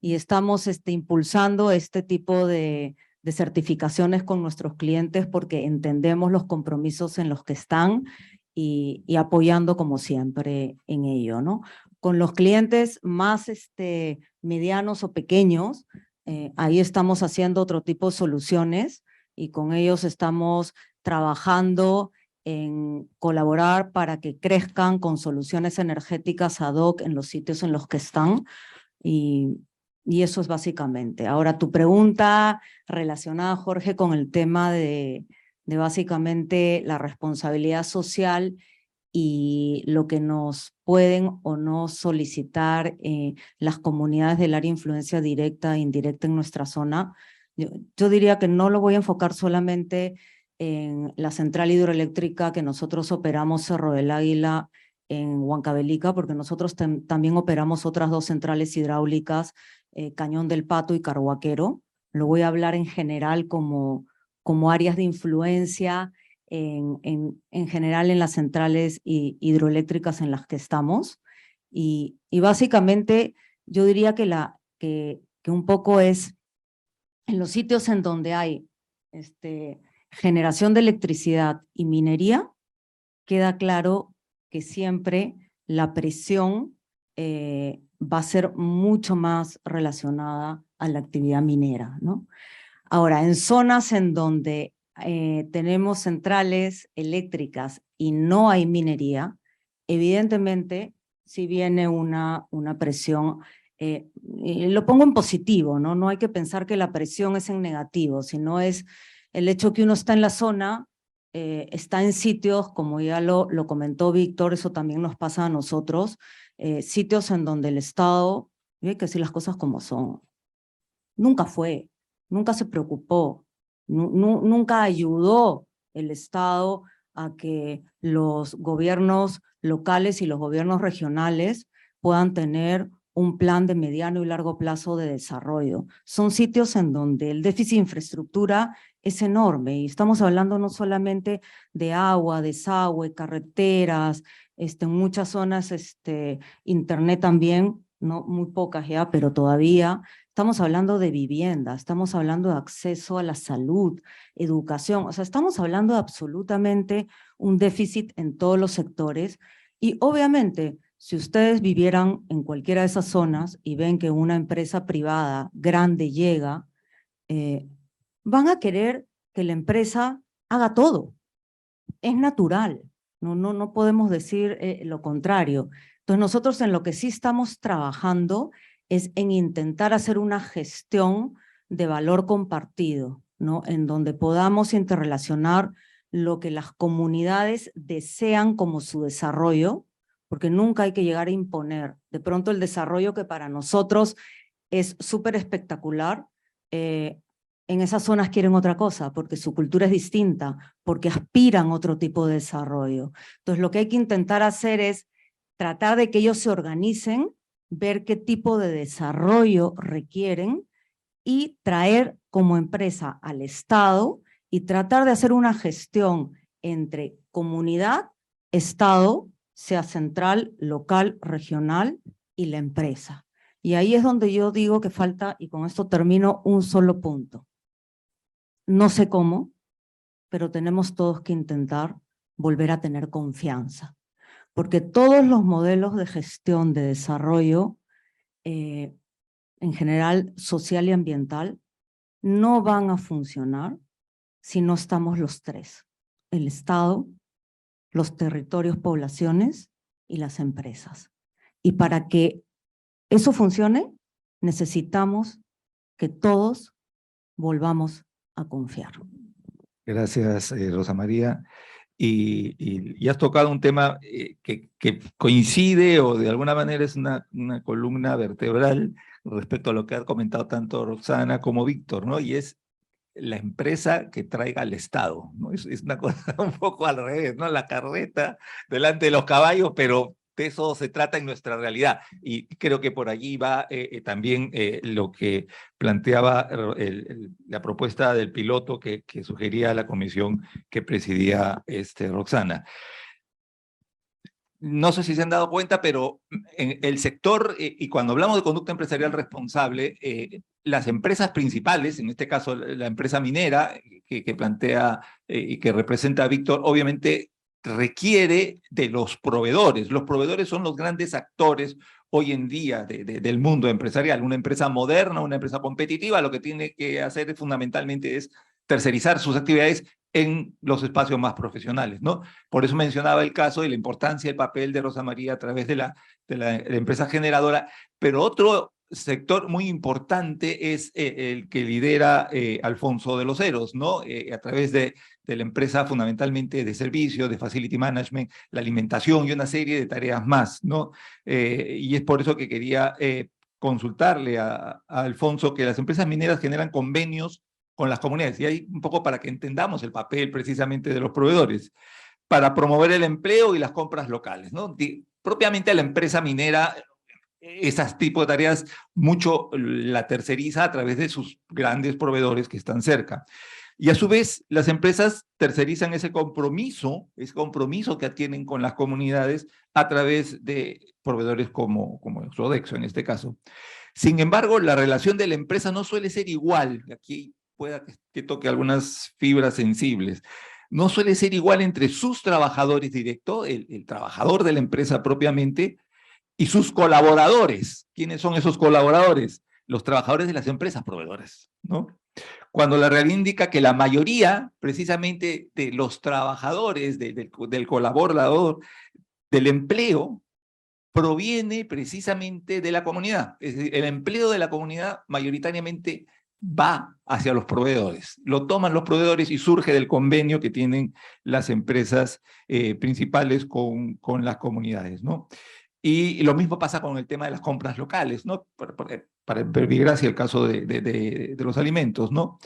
Y estamos impulsando este tipo de certificaciones con nuestros clientes porque entendemos los compromisos en los que están y apoyando como siempre en ello, ¿no? Con los clientes más medianos o pequeños, ahí estamos haciendo otro tipo de soluciones y con ellos estamos trabajando en colaborar para que crezcan con soluciones energéticas ad hoc en los sitios en los que están. Y eso es básicamente. Ahora, tu pregunta relacionada, Jorge, con el tema de básicamente la responsabilidad social y lo que nos pueden o no solicitar las comunidades del área de influencia directa e indirecta en nuestra zona. Yo diría que no lo voy a enfocar solamente en la central hidroeléctrica que nosotros operamos, Cerro del Águila, en Huancavelica, porque nosotros también operamos otras 2 centrales hidráulicas, Cañón del Pato y Carhuaquero. Lo voy a hablar en general como áreas de influencia en general en las centrales hidroeléctricas en las que estamos. Y básicamente yo diría que un poco es en los sitios en donde hay generación de electricidad y minería, queda claro que siempre la presión va a ser mucho más relacionada a la actividad minera, ¿no? Ahora, en zonas en donde tenemos centrales eléctricas y no hay minería, evidentemente si viene una presión, y lo pongo en positivo, ¿no? No hay que pensar que la presión es en negativo, sino es el hecho que uno está en la zona, está en sitios, como ya lo comentó Víctor, eso también nos pasa a nosotros, sitios en donde el Estado, hay que decir las cosas como son, nunca fue, nunca se preocupó, nunca ayudó el Estado a que los gobiernos locales y los gobiernos regionales puedan tener un plan de mediano y largo plazo de desarrollo. Son sitios en donde el déficit de infraestructura es enorme y estamos hablando no solamente de agua, desagüe, carreteras, en muchas zonas internet también, no muy pocas ya, pero todavía. Estamos hablando de vivienda, estamos hablando de acceso a la salud, educación, o sea, estamos hablando de absolutamente un déficit en todos los sectores y obviamente si ustedes vivieran en cualquiera de esas zonas y ven que una empresa privada grande llega, van a querer que la empresa haga todo. Es natural, no podemos decir lo contrario. Entonces nosotros en lo que sí estamos trabajando es en intentar hacer una gestión de valor compartido, ¿no? En donde podamos interrelacionar lo que las comunidades desean como su desarrollo, porque nunca hay que llegar a imponer. De pronto el desarrollo que para nosotros es súper espectacular, en esas zonas quieren otra cosa, porque su cultura es distinta, porque aspiran a otro tipo de desarrollo. Entonces lo que hay que intentar hacer es tratar de que ellos se organicen, ver qué tipo de desarrollo requieren y traer como empresa al Estado y tratar de hacer una gestión entre comunidad, Estado, sea central, local, regional y la empresa. Y ahí es donde yo digo que falta, y con esto termino, un solo punto. No sé cómo, pero tenemos todos que intentar volver a tener confianza, porque todos los modelos de gestión de desarrollo, en general social y ambiental, no van a funcionar si no estamos los tres: el Estado, los territorios, poblaciones y las empresas. Y para que eso funcione, necesitamos que todos volvamos a confiar. Gracias, Rosa María. Y has tocado un tema que coincide o de alguna manera es una columna vertebral respecto a lo que ha comentado tanto Roxana como Víctor, ¿no? Y es la empresa que traiga al Estado, ¿no? Es una cosa un poco al revés, ¿no? La carreta delante de los caballos, pero de eso se trata en nuestra realidad. Y creo que por allí va también lo que planteaba la propuesta del piloto que sugería la comisión que presidía Roxana. No sé si se han dado cuenta, pero en el sector, y cuando hablamos de conducta empresarial responsable, las empresas principales, en este caso la empresa minera que plantea y que representa a Víctor, obviamente requiere de los proveedores. Los proveedores son los grandes actores hoy en día del mundo empresarial. Una empresa moderna, una empresa competitiva, lo que tiene que hacer fundamentalmente es tercerizar sus actividades en los espacios más profesionales, ¿no? Por eso mencionaba el caso y la importancia del papel de Rosa María a través de la empresa generadora, pero otro sector muy importante es el que lidera Alfonso de los Heros, ¿no? A través de la empresa fundamentalmente de servicios, de facility management, la alimentación y una serie de tareas más, ¿no? Y es por eso que quería consultarle a Alfonso que las empresas mineras generan convenios con las comunidades, y ahí un poco para que entendamos el papel precisamente de los proveedores, para promover el empleo y las compras locales, ¿no? Propiamente a la empresa minera, esas tipos de tareas mucho la terceriza a través de sus grandes proveedores que están cerca. Y a su vez, las empresas tercerizan ese compromiso que adquieren con las comunidades a través de proveedores como Sodexo en este caso. Sin embargo, la relación de la empresa no suele ser igual. Aquí pueda que toque algunas fibras sensibles. No suele ser igual entre sus trabajadores directos, el trabajador de la empresa propiamente, y sus colaboradores. ¿Quiénes son esos colaboradores? Los trabajadores de las empresas proveedoras, ¿no? Cuando la realidad indica que la mayoría, precisamente, de los trabajadores, del colaborador, del empleo, proviene precisamente de la comunidad. Es decir, el empleo de la comunidad mayoritariamente va hacia los proveedores. Lo toman los proveedores y surge del convenio que tienen las empresas principales con las comunidades, ¿no? Y lo mismo pasa con el tema de las compras locales, ¿no? Para verbigracia el caso de los alimentos, ¿no?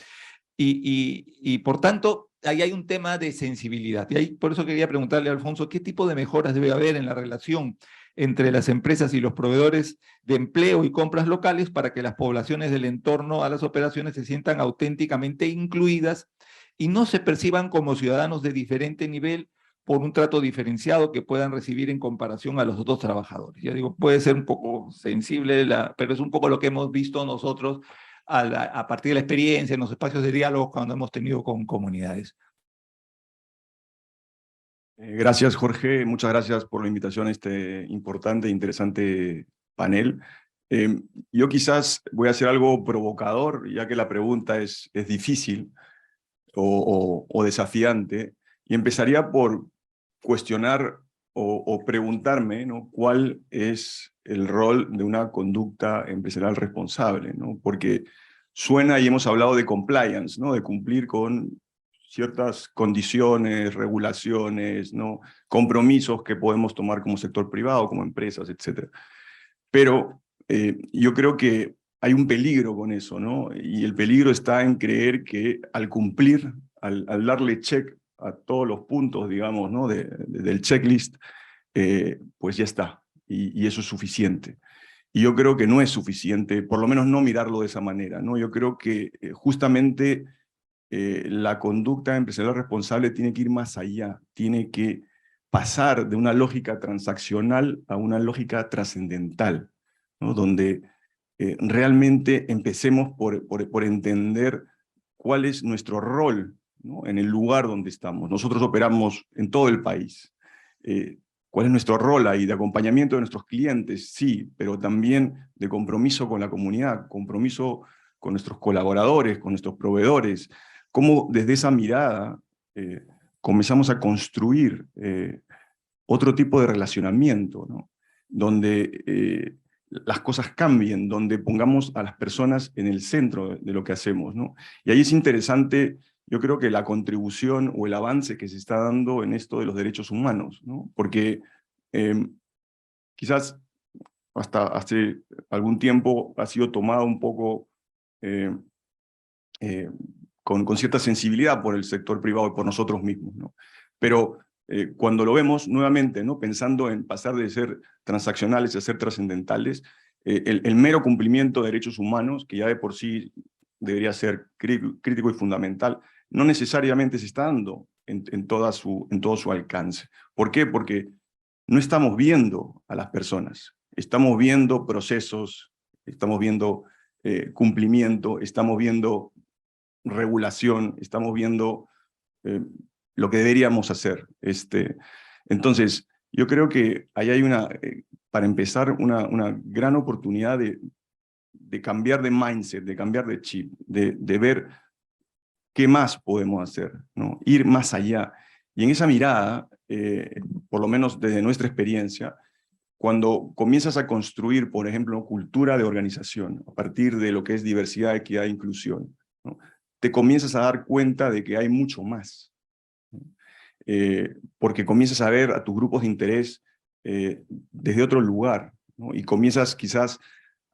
Y por tanto, ahí hay un tema de sensibilidad. Y ahí, por eso quería preguntarle a Alfonso, ¿qué tipo de mejoras debe haber en la relación entre las empresas y los proveedores de empleo y compras locales para que las poblaciones del entorno a las operaciones se sientan auténticamente incluidas y no se perciban como ciudadanos de diferente nivel por un trato diferenciado que puedan recibir en comparación a los otros trabajadores? Ya digo, puede ser un poco sensible, pero es un poco lo que hemos visto nosotros a partir de la experiencia en los espacios de diálogo cuando hemos tenido con comunidades. Gracias, Jorge. Muchas gracias por la invitación a este importante e interesante panel. Yo quizás voy a hacer algo provocador, ya que la pregunta es difícil o desafiante, y empezaría por cuestionar o preguntarme, ¿no?, cuál es el rol de una conducta empresarial responsable, ¿no? Porque suena y hemos hablado de compliance, ¿no? De cumplir con ciertas condiciones, regulaciones, ¿no? Compromisos que podemos tomar como sector privado, como empresas, etc. Pero yo creo que hay un peligro con eso, ¿no? Y el peligro está en creer que al cumplir, al darle check a todos los puntos, digamos, ¿no? del checklist, pues ya está, y eso es suficiente. Y yo creo que no es suficiente, por lo menos no mirarlo de esa manera, ¿no? Yo creo que justamente la conducta empresarial responsable tiene que ir más allá, tiene que pasar de una lógica transaccional a una lógica trascendental, ¿no? Donde realmente empecemos por entender cuál es nuestro rol, ¿no? En el lugar donde estamos. Nosotros operamos en todo el país. ¿Cuál es nuestro rol ahí? De acompañamiento de nuestros clientes, sí, pero también de compromiso con la comunidad, compromiso con nuestros colaboradores, con nuestros proveedores. Cómo desde esa mirada comenzamos a construir otro tipo de relacionamiento, ¿no? Donde las cosas cambien, donde pongamos a las personas en el centro de lo que hacemos, ¿no? Y ahí es interesante, yo creo que la contribución o el avance que se está dando en esto de los derechos humanos, ¿no? Porque quizás hasta hace algún tiempo ha sido tomado un poco con cierta sensibilidad por el sector privado y por nosotros mismos, ¿no? Pero cuando lo vemos nuevamente, ¿no? Pensando en pasar de ser transaccionales a ser trascendentales, el mero cumplimiento de derechos humanos, que ya de por sí debería ser crítico y fundamental, no necesariamente se está dando en todo su alcance. ¿Por qué? Porque no estamos viendo a las personas, estamos viendo procesos, estamos viendo cumplimiento, estamos viendo regulación, estamos viendo lo que deberíamos hacer. Entonces, yo creo que ahí hay para empezar, una gran oportunidad de cambiar de mindset, de cambiar de chip, de ver qué más podemos hacer, ¿no? Ir más allá. Y en esa mirada, por lo menos desde nuestra experiencia, cuando comienzas a construir, por ejemplo, cultura de organización, a partir de lo que es diversidad, equidad e inclusión, ¿no? Te comienzas a dar cuenta de que hay mucho más. Porque comienzas a ver a tus grupos de interés desde otro lugar, ¿no? Y comienzas quizás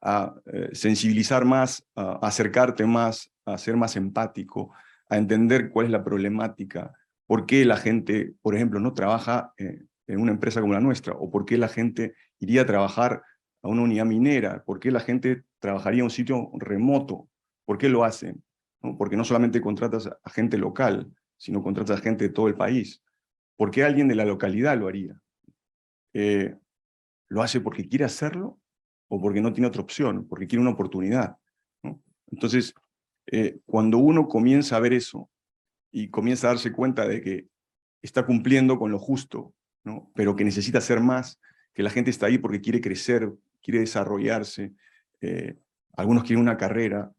a sensibilizar más, a acercarte más, a ser más empático, a entender cuál es la problemática, por qué la gente, por ejemplo, no trabaja en una empresa como la nuestra, o por qué la gente iría a trabajar a una unidad minera, por qué la gente trabajaría en un sitio remoto, por qué lo hacen, ¿no? Porque no solamente contratas a gente local, sino contratas a gente de todo el país. ¿Por qué alguien de la localidad lo haría? ¿Lo hace porque quiere hacerlo o porque no tiene otra opción, porque quiere una oportunidad, ¿no? Entonces, cuando uno comienza a ver eso y comienza a darse cuenta de que está cumpliendo con lo justo, ¿no? Pero que necesita hacer más, que la gente está ahí porque quiere crecer, quiere desarrollarse, algunos quieren una carrera,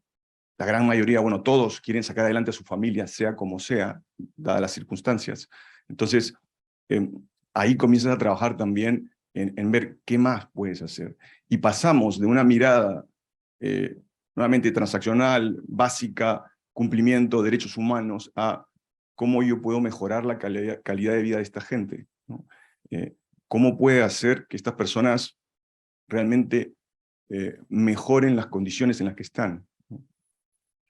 la gran mayoría, bueno, todos quieren sacar adelante a su familia, sea como sea, dadas las circunstancias. Entonces, ahí comienzas a trabajar también en ver qué más puedes hacer. Y pasamos de una mirada nuevamente transaccional, básica, cumplimiento, derechos humanos, a cómo yo puedo mejorar la calidad de vida de esta gente, ¿no? Cómo puede hacer que estas personas realmente mejoren las condiciones en las que están, ¿no?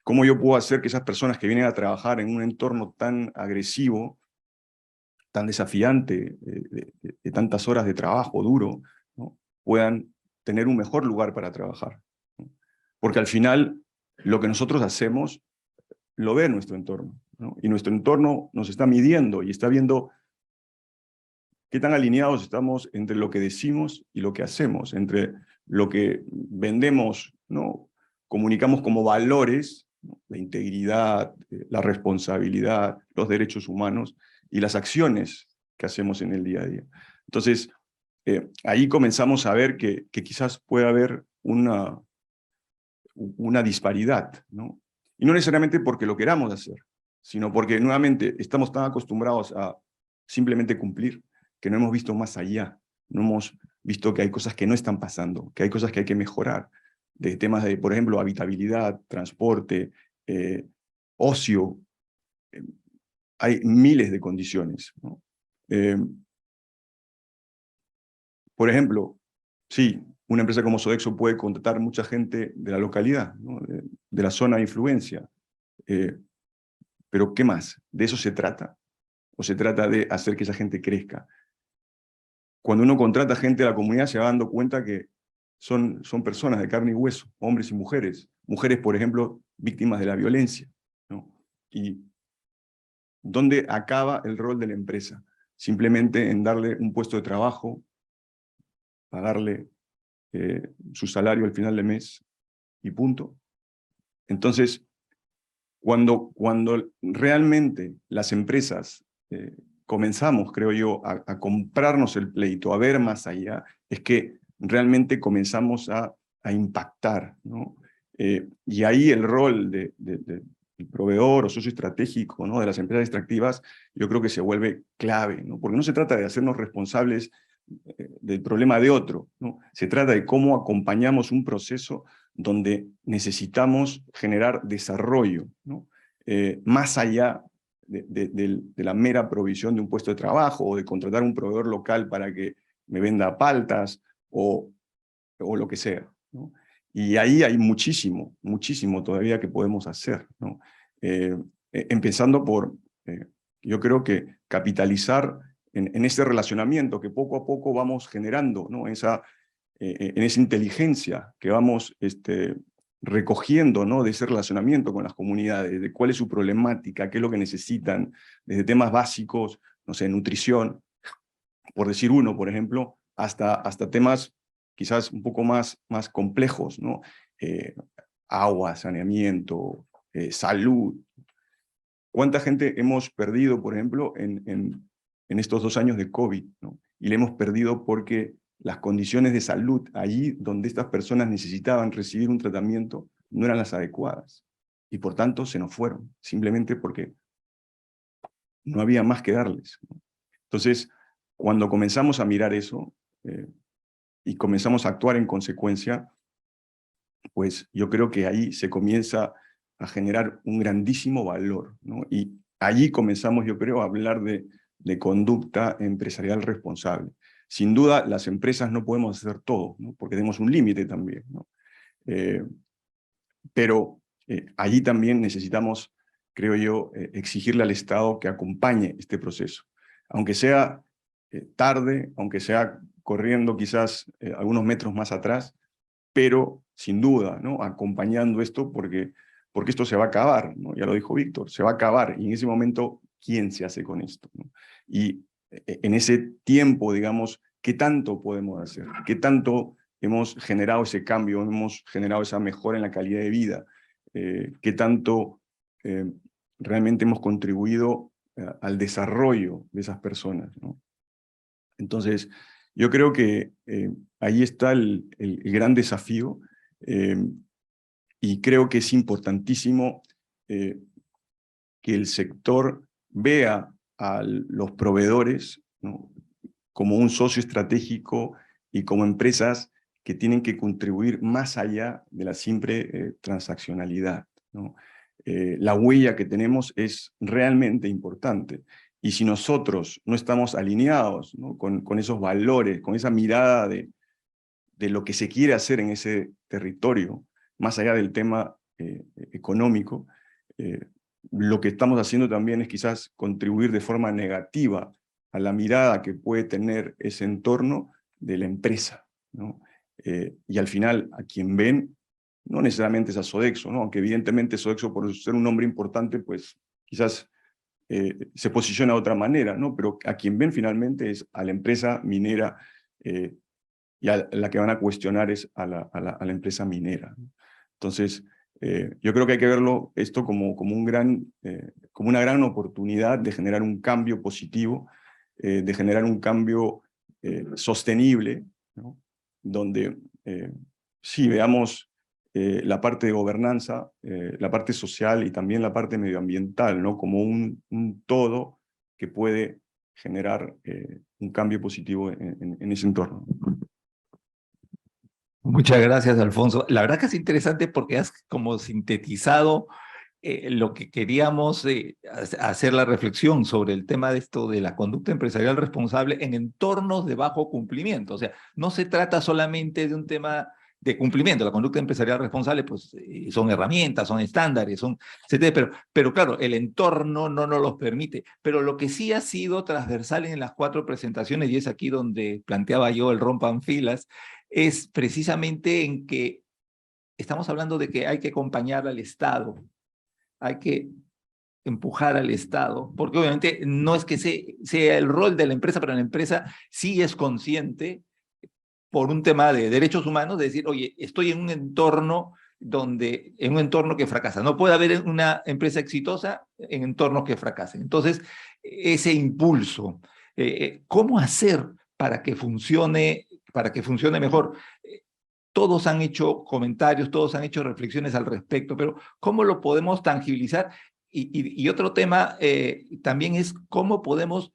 Cómo yo puedo hacer que esas personas que vienen a trabajar en un entorno tan agresivo, tan desafiante, de tantas horas de trabajo duro, ¿no? Puedan tener un mejor lugar para trabajar, ¿no? Porque al final, lo que nosotros hacemos, lo ve nuestro entorno, ¿no? Y nuestro entorno nos está midiendo y está viendo qué tan alineados estamos entre lo que decimos y lo que hacemos, entre lo que vendemos, ¿no? Comunicamos como valores, ¿no? La integridad, la responsabilidad, los derechos humanos, y las acciones que hacemos en el día a día. Entonces, ahí comenzamos a ver que quizás puede haber una disparidad, ¿no? Y no necesariamente porque lo queramos hacer, sino porque nuevamente estamos tan acostumbrados a simplemente cumplir que no hemos visto más allá, no hemos visto que hay cosas que no están pasando, que hay cosas que hay que mejorar. de temas de, por ejemplo, habitabilidad, transporte, ocio. Hay miles de condiciones, ¿no? Por ejemplo, sí, una empresa como Sodexo puede contratar mucha gente de la localidad, ¿no? de la zona de influencia. Pero ¿qué más? ¿De eso se trata? ¿O se trata de hacer que esa gente crezca? Cuando uno contrata gente de la comunidad se va dando cuenta que son personas de carne y hueso, hombres y mujeres. Mujeres, por ejemplo, víctimas de la violencia, ¿no? Y ¿dónde acaba el rol de la empresa? Simplemente en darle un puesto de trabajo, pagarle su salario al final del mes y punto. Entonces, cuando realmente las empresas comenzamos, creo yo, a comprarnos el pleito, a ver más allá, es que realmente comenzamos a impactar, ¿no? Y ahí el rol del proveedor o socio estratégico, ¿no? de las empresas extractivas, yo creo que se vuelve clave, ¿no? Porque no se trata de hacernos responsables del problema de otro, ¿no? Se trata de cómo acompañamos un proceso donde necesitamos generar desarrollo, ¿no? Más allá de la mera provisión de un puesto de trabajo o de contratar un proveedor local para que me venda paltas o lo que sea, ¿no? Y ahí hay muchísimo, muchísimo todavía que podemos hacer, ¿no? Empezando por, yo creo que capitalizar en ese relacionamiento que poco a poco vamos generando, ¿no? En esa inteligencia que vamos recogiendo, ¿no? de ese relacionamiento con las comunidades, de cuál es su problemática, qué es lo que necesitan, desde temas básicos, no sé, nutrición, por decir uno, por ejemplo, hasta temas quizás un poco más complejos, ¿no? Agua, saneamiento, salud. ¿Cuánta gente hemos perdido, por ejemplo, en estos 2 años de COVID, ¿no? Y le hemos perdido porque las condiciones de salud allí donde estas personas necesitaban recibir un tratamiento no eran las adecuadas. Y por tanto se nos fueron, simplemente porque no había más que darles, ¿no? Entonces, cuando comenzamos a mirar eso y comenzamos a actuar en consecuencia, pues yo creo que ahí se comienza a generar un grandísimo valor, ¿no? Y allí comenzamos, yo creo, a hablar de conducta empresarial responsable. Sin duda, las empresas no podemos hacer todo, ¿no? Porque tenemos un límite también, ¿no? Pero allí también necesitamos, creo yo, exigirle al Estado que acompañe este proceso. Aunque sea tarde, aunque sea corriendo quizás algunos metros más atrás, pero sin duda, ¿no? acompañando esto porque esto se va a acabar, ¿no? Ya lo dijo Víctor, se va a acabar, y en ese momento, ¿quién se hace con esto, ¿no? Y en ese tiempo, digamos, ¿qué tanto podemos hacer? ¿Qué tanto hemos generado ese cambio, hemos generado esa mejora en la calidad de vida? ¿Qué tanto realmente hemos contribuido al desarrollo de esas personas, ¿no? Entonces, yo creo que ahí está el gran desafío, y creo que es importantísimo que el sector vea a los proveedores, ¿no? como un socio estratégico y como empresas que tienen que contribuir más allá de la simple transaccionalidad, ¿no? La huella que tenemos es realmente importante. Y si nosotros no estamos alineados, ¿no? con esos valores, con esa mirada de lo que se quiere hacer en ese territorio, más allá del tema económico, lo que estamos haciendo también es quizás contribuir de forma negativa a la mirada que puede tener ese entorno de la empresa, ¿no? Y al final, a quien ven, no necesariamente es a Sodexo, ¿no? Aunque evidentemente Sodexo, por ser un nombre importante, pues quizás se posiciona de otra manera, ¿no? Pero a quien ven finalmente es a la empresa minera, y a la que van a cuestionar es a la empresa minera, ¿no? Entonces, yo creo que hay que verlo esto como una gran oportunidad de generar un cambio positivo, de generar un cambio sostenible, ¿no? Donde sí veamos la parte de gobernanza, la parte social y también la parte medioambiental, ¿no? como un todo que puede generar un cambio positivo en ese entorno. Muchas gracias, Alfonso. La verdad que es interesante porque has como sintetizado lo que queríamos hacer la reflexión sobre el tema de esto de la conducta empresarial responsable en entornos de bajo cumplimiento. O sea, no se trata solamente de un tema de cumplimiento. La conducta empresarial responsable, pues, son herramientas, son estándares, son, etcétera, pero claro, el entorno no nos los permite. Pero lo que sí ha sido transversal en las 4 presentaciones, y es aquí donde planteaba yo el rompan filas, es precisamente en que estamos hablando de que hay que acompañar al Estado, hay que empujar al Estado, porque obviamente no es que sea el rol de la empresa, pero la empresa sí es consciente por un tema de derechos humanos, de decir, oye, estoy en un entorno que fracasa. No puede haber una empresa exitosa en entornos que fracasen. Entonces, ese impulso, ¿cómo hacer para que funcione mejor? Todos han hecho comentarios, todos han hecho reflexiones al respecto, pero ¿cómo lo podemos tangibilizar? Y otro tema también es cómo podemos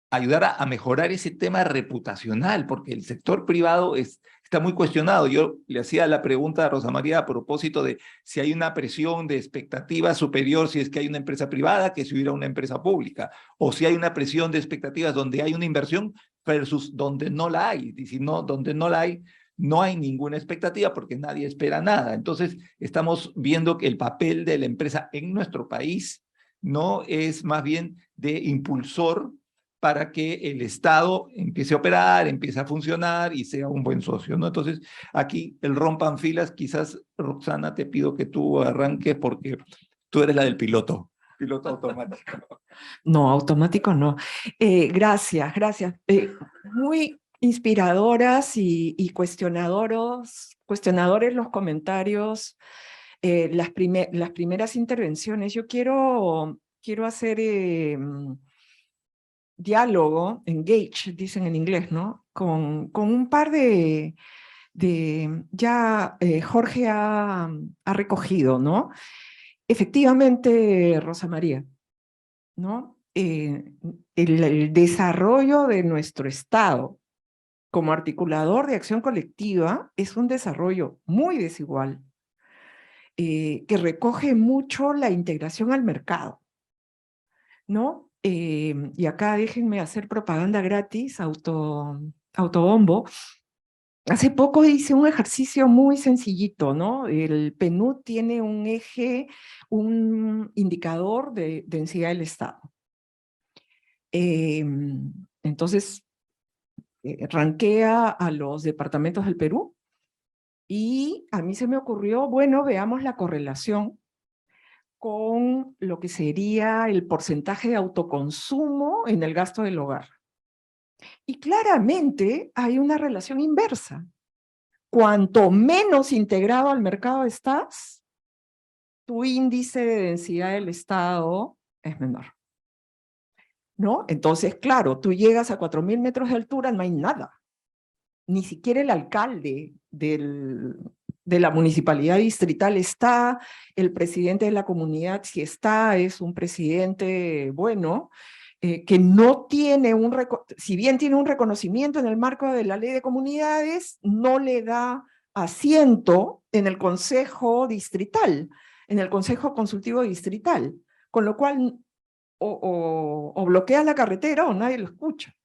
ayudar a mejorar ese tema reputacional, porque el sector privado está muy cuestionado. Yo le hacía la pregunta a Rosa María a propósito de si hay una presión de expectativas superior si es que hay una empresa privada que si hubiera una empresa pública, o si hay una presión de expectativas donde hay una inversión versus donde no la hay. Y si no, donde no la hay, no hay ninguna expectativa porque nadie espera nada. Entonces, estamos viendo que el papel de la empresa en nuestro país no es más bien de impulsor para que el Estado empiece a operar, empiece a funcionar y sea un buen socio, ¿no? Entonces, aquí el rompan filas, quizás, Roxana, te pido que tú arranques porque tú eres la del piloto automático. No, automático no. Gracias, gracias. Muy inspiradoras y cuestionadores los comentarios, las primeras intervenciones. Yo quiero hacer diálogo, engage, dicen en inglés, ¿no? Con un par ya Jorge ha recogido, ¿no? Efectivamente, Rosa María, ¿no? El desarrollo de nuestro Estado como articulador de acción colectiva es un desarrollo muy desigual, que recoge mucho la integración al mercado, ¿no? Y acá déjenme hacer propaganda gratis, autobombo. Hace poco hice un ejercicio muy sencillito, ¿no? El PNUD tiene un eje, un indicador de densidad del Estado. Entonces, ranquea a los departamentos del Perú y a mí se me ocurrió, bueno, veamos la correlación con lo que sería el porcentaje de autoconsumo en el gasto del hogar. Y claramente hay una relación inversa. Cuanto menos integrado al mercado estás, tu índice de densidad del Estado es menor, ¿no? Entonces, claro, tú llegas a 4.000 metros de altura, no hay nada. Ni siquiera el alcalde de la municipalidad distrital está, el presidente de la comunidad, si está, es un presidente bueno, que no tiene si bien tiene un reconocimiento en el marco de la ley de comunidades, no le da asiento en el consejo distrital, en el consejo consultivo distrital, con lo cual o bloquea la carretera o nadie lo escucha,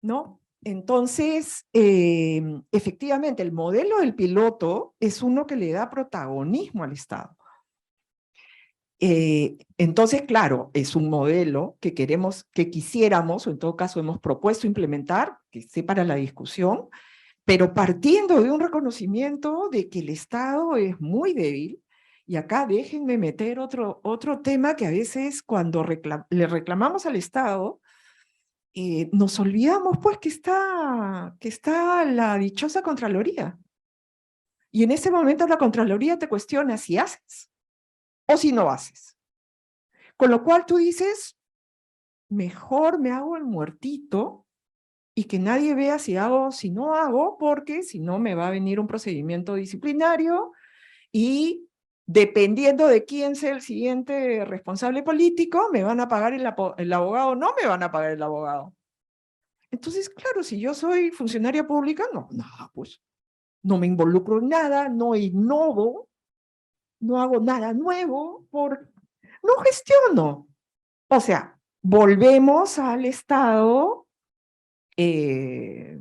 ¿no? Entonces, efectivamente, el modelo del piloto es uno que le da protagonismo al Estado. Entonces, claro, es un modelo que quisiéramos, o en todo caso hemos propuesto implementar, que esté para la discusión, pero partiendo de un reconocimiento de que el Estado es muy débil, y acá déjenme meter otro tema que a veces cuando le reclamamos al Estado, nos olvidamos pues que está la dichosa Contraloría. Y en ese momento la Contraloría te cuestiona si haces o si no haces. Con lo cual tú dices, mejor me hago el muertito y que nadie vea si hago o si no hago, porque si no me va a venir un procedimiento disciplinario y dependiendo de quién sea el siguiente responsable político, me van a pagar el abogado o no me van a pagar el abogado. Entonces, claro, si yo soy funcionaria pública, no, pues no me involucro en nada, no innovo, no hago nada nuevo, no gestiono. O sea, volvemos al estado de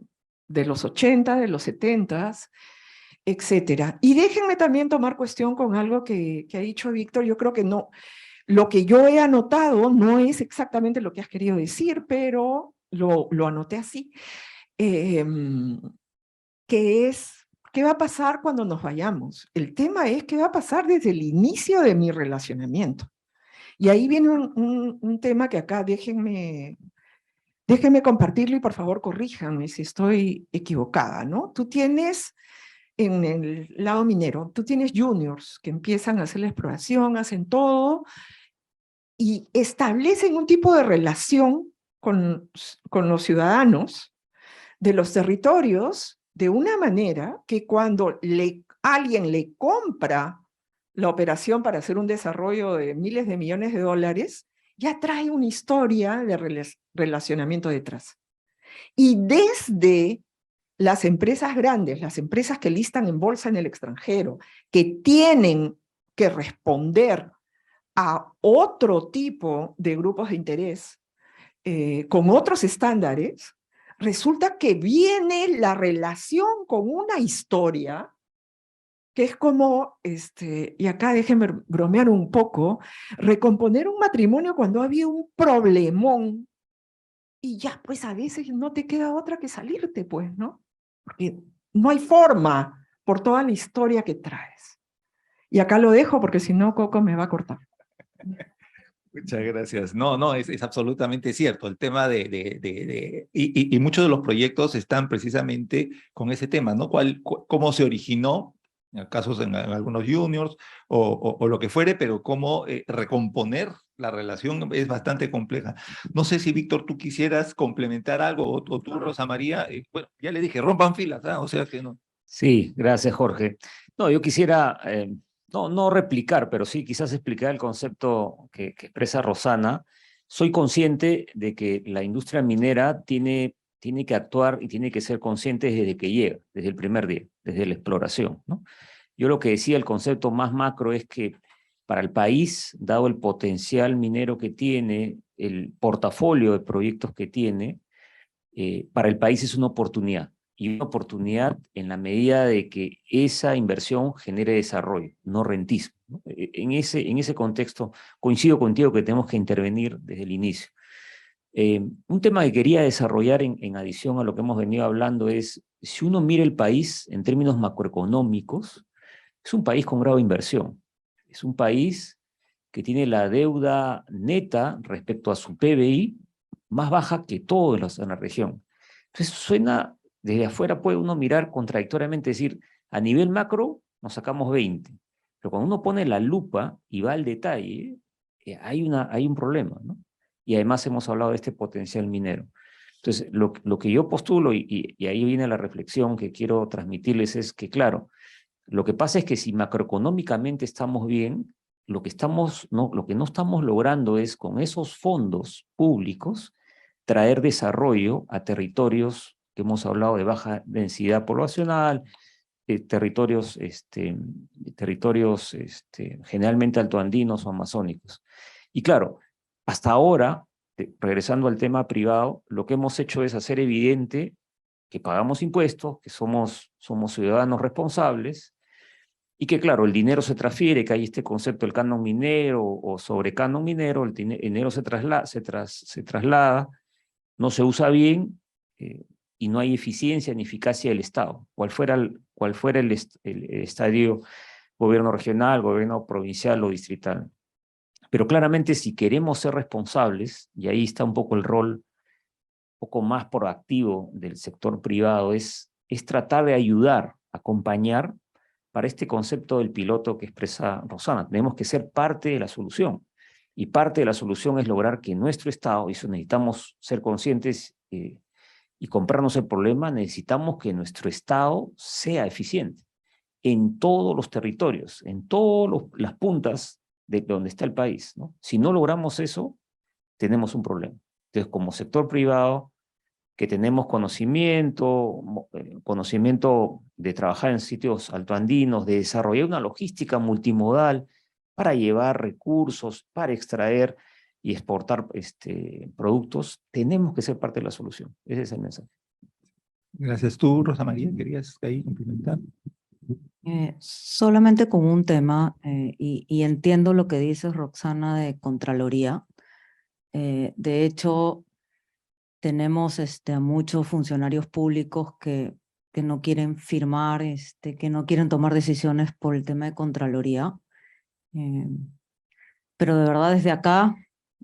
los 80, de los 70, etcétera. Y déjenme también tomar cuestión con algo que ha dicho Víctor. Yo creo que no, lo que yo he anotado no es exactamente lo que has querido decir, pero lo anoté así, que es, ¿qué va a pasar cuando nos vayamos? El tema es qué va a pasar desde el inicio de mi relacionamiento. Y ahí viene un tema que acá déjenme compartirlo y por favor corríjanme si estoy equivocada, ¿no? Tú tienes, en el lado minero, tú tienes juniors que empiezan a hacer la exploración, hacen todo y establecen un tipo de relación con los ciudadanos de los territorios de una manera que cuando alguien le compra la operación para hacer un desarrollo de miles de millones de dólares, ya trae una historia de relacionamiento detrás. Y desde las empresas grandes, las empresas que listan en bolsa en el extranjero, que tienen que responder a otro tipo de grupos de interés, con otros estándares, resulta que viene la relación con una historia que es como, y acá déjenme bromear un poco, recomponer un matrimonio cuando había un problemón y ya, pues a veces no te queda otra que salirte, pues, ¿no? Porque no hay forma por toda la historia que traes. Y acá lo dejo porque si no, Coco me va a cortar. Muchas gracias. No, es absolutamente cierto. El tema y muchos de los proyectos están precisamente con ese tema, ¿no? Cómo se originó, en casos en algunos juniors o lo que fuere, pero cómo recomponer la relación es bastante compleja. No sé si, Víctor, tú quisieras complementar algo o tú, Rosa María. Bueno, ya le dije, rompan filas, ¿ah? O sea que no. Sí, gracias, Jorge. No, yo quisiera, no replicar, pero sí quizás explicar el concepto que expresa Rosana. Soy consciente de que la industria minera tiene que actuar y tiene que ser consciente desde que llega, desde el primer día, desde la exploración, ¿no? Yo lo que decía, el concepto más macro es que para el país, dado el potencial minero que tiene, el portafolio de proyectos que tiene, para el país es una oportunidad. Y una oportunidad en la medida de que esa inversión genere desarrollo, no rentismo, ¿no? En ese contexto coincido contigo que tenemos que intervenir desde el inicio. Un tema que quería desarrollar en adición a lo que hemos venido hablando es, si uno mira el país en términos macroeconómicos, es un país con grado de inversión. Es un país que tiene la deuda neta respecto a su PBI más baja que todos en la región. Entonces suena, desde afuera puede uno mirar contradictoriamente, decir, a nivel macro nos sacamos 20, pero cuando uno pone la lupa y va al detalle, hay un problema, ¿no? Y además hemos hablado de este potencial minero. Entonces, lo que yo postulo, y ahí viene la reflexión que quiero transmitirles, es que, claro, lo que pasa es que si macroeconómicamente estamos bien, lo que no estamos logrando es con esos fondos públicos traer desarrollo a territorios que hemos hablado de baja densidad poblacional, territorios generalmente altoandinos o amazónicos. Y claro, hasta ahora, regresando al tema privado, lo que hemos hecho es hacer evidente que pagamos impuestos, que somos ciudadanos responsables, y que claro, el dinero se transfiere, que hay este concepto del canon minero o sobrecanon minero, el dinero se traslada, no se usa bien, y no hay eficiencia ni eficacia del Estado, cual fuera el estadio, gobierno regional, gobierno provincial o distrital. Pero claramente si queremos ser responsables, y ahí está un poco el rol un poco más proactivo del sector privado, es tratar de ayudar, acompañar para este concepto del piloto que expresa Rosana. Tenemos que ser parte de la solución. Y parte de la solución es lograr que nuestro Estado, y eso necesitamos ser conscientes y comprarnos el problema, necesitamos que nuestro Estado sea eficiente en todos los territorios, en todas las puntas de donde está el país, ¿no? Si no logramos eso, tenemos un problema. Entonces, como sector privado, que tenemos conocimiento, conocimiento de trabajar en sitios altoandinos, de desarrollar una logística multimodal para llevar recursos, para extraer y exportar productos, tenemos que ser parte de la solución. Ese es el mensaje. Gracias. Tú, Rosa María, ¿querías ahí complementar? Solamente con un tema, y entiendo lo que dices, Roxana, de Contraloría. De hecho, tenemos a muchos funcionarios públicos que no quieren firmar, que no quieren tomar decisiones por el tema de Contraloría. Pero de verdad desde acá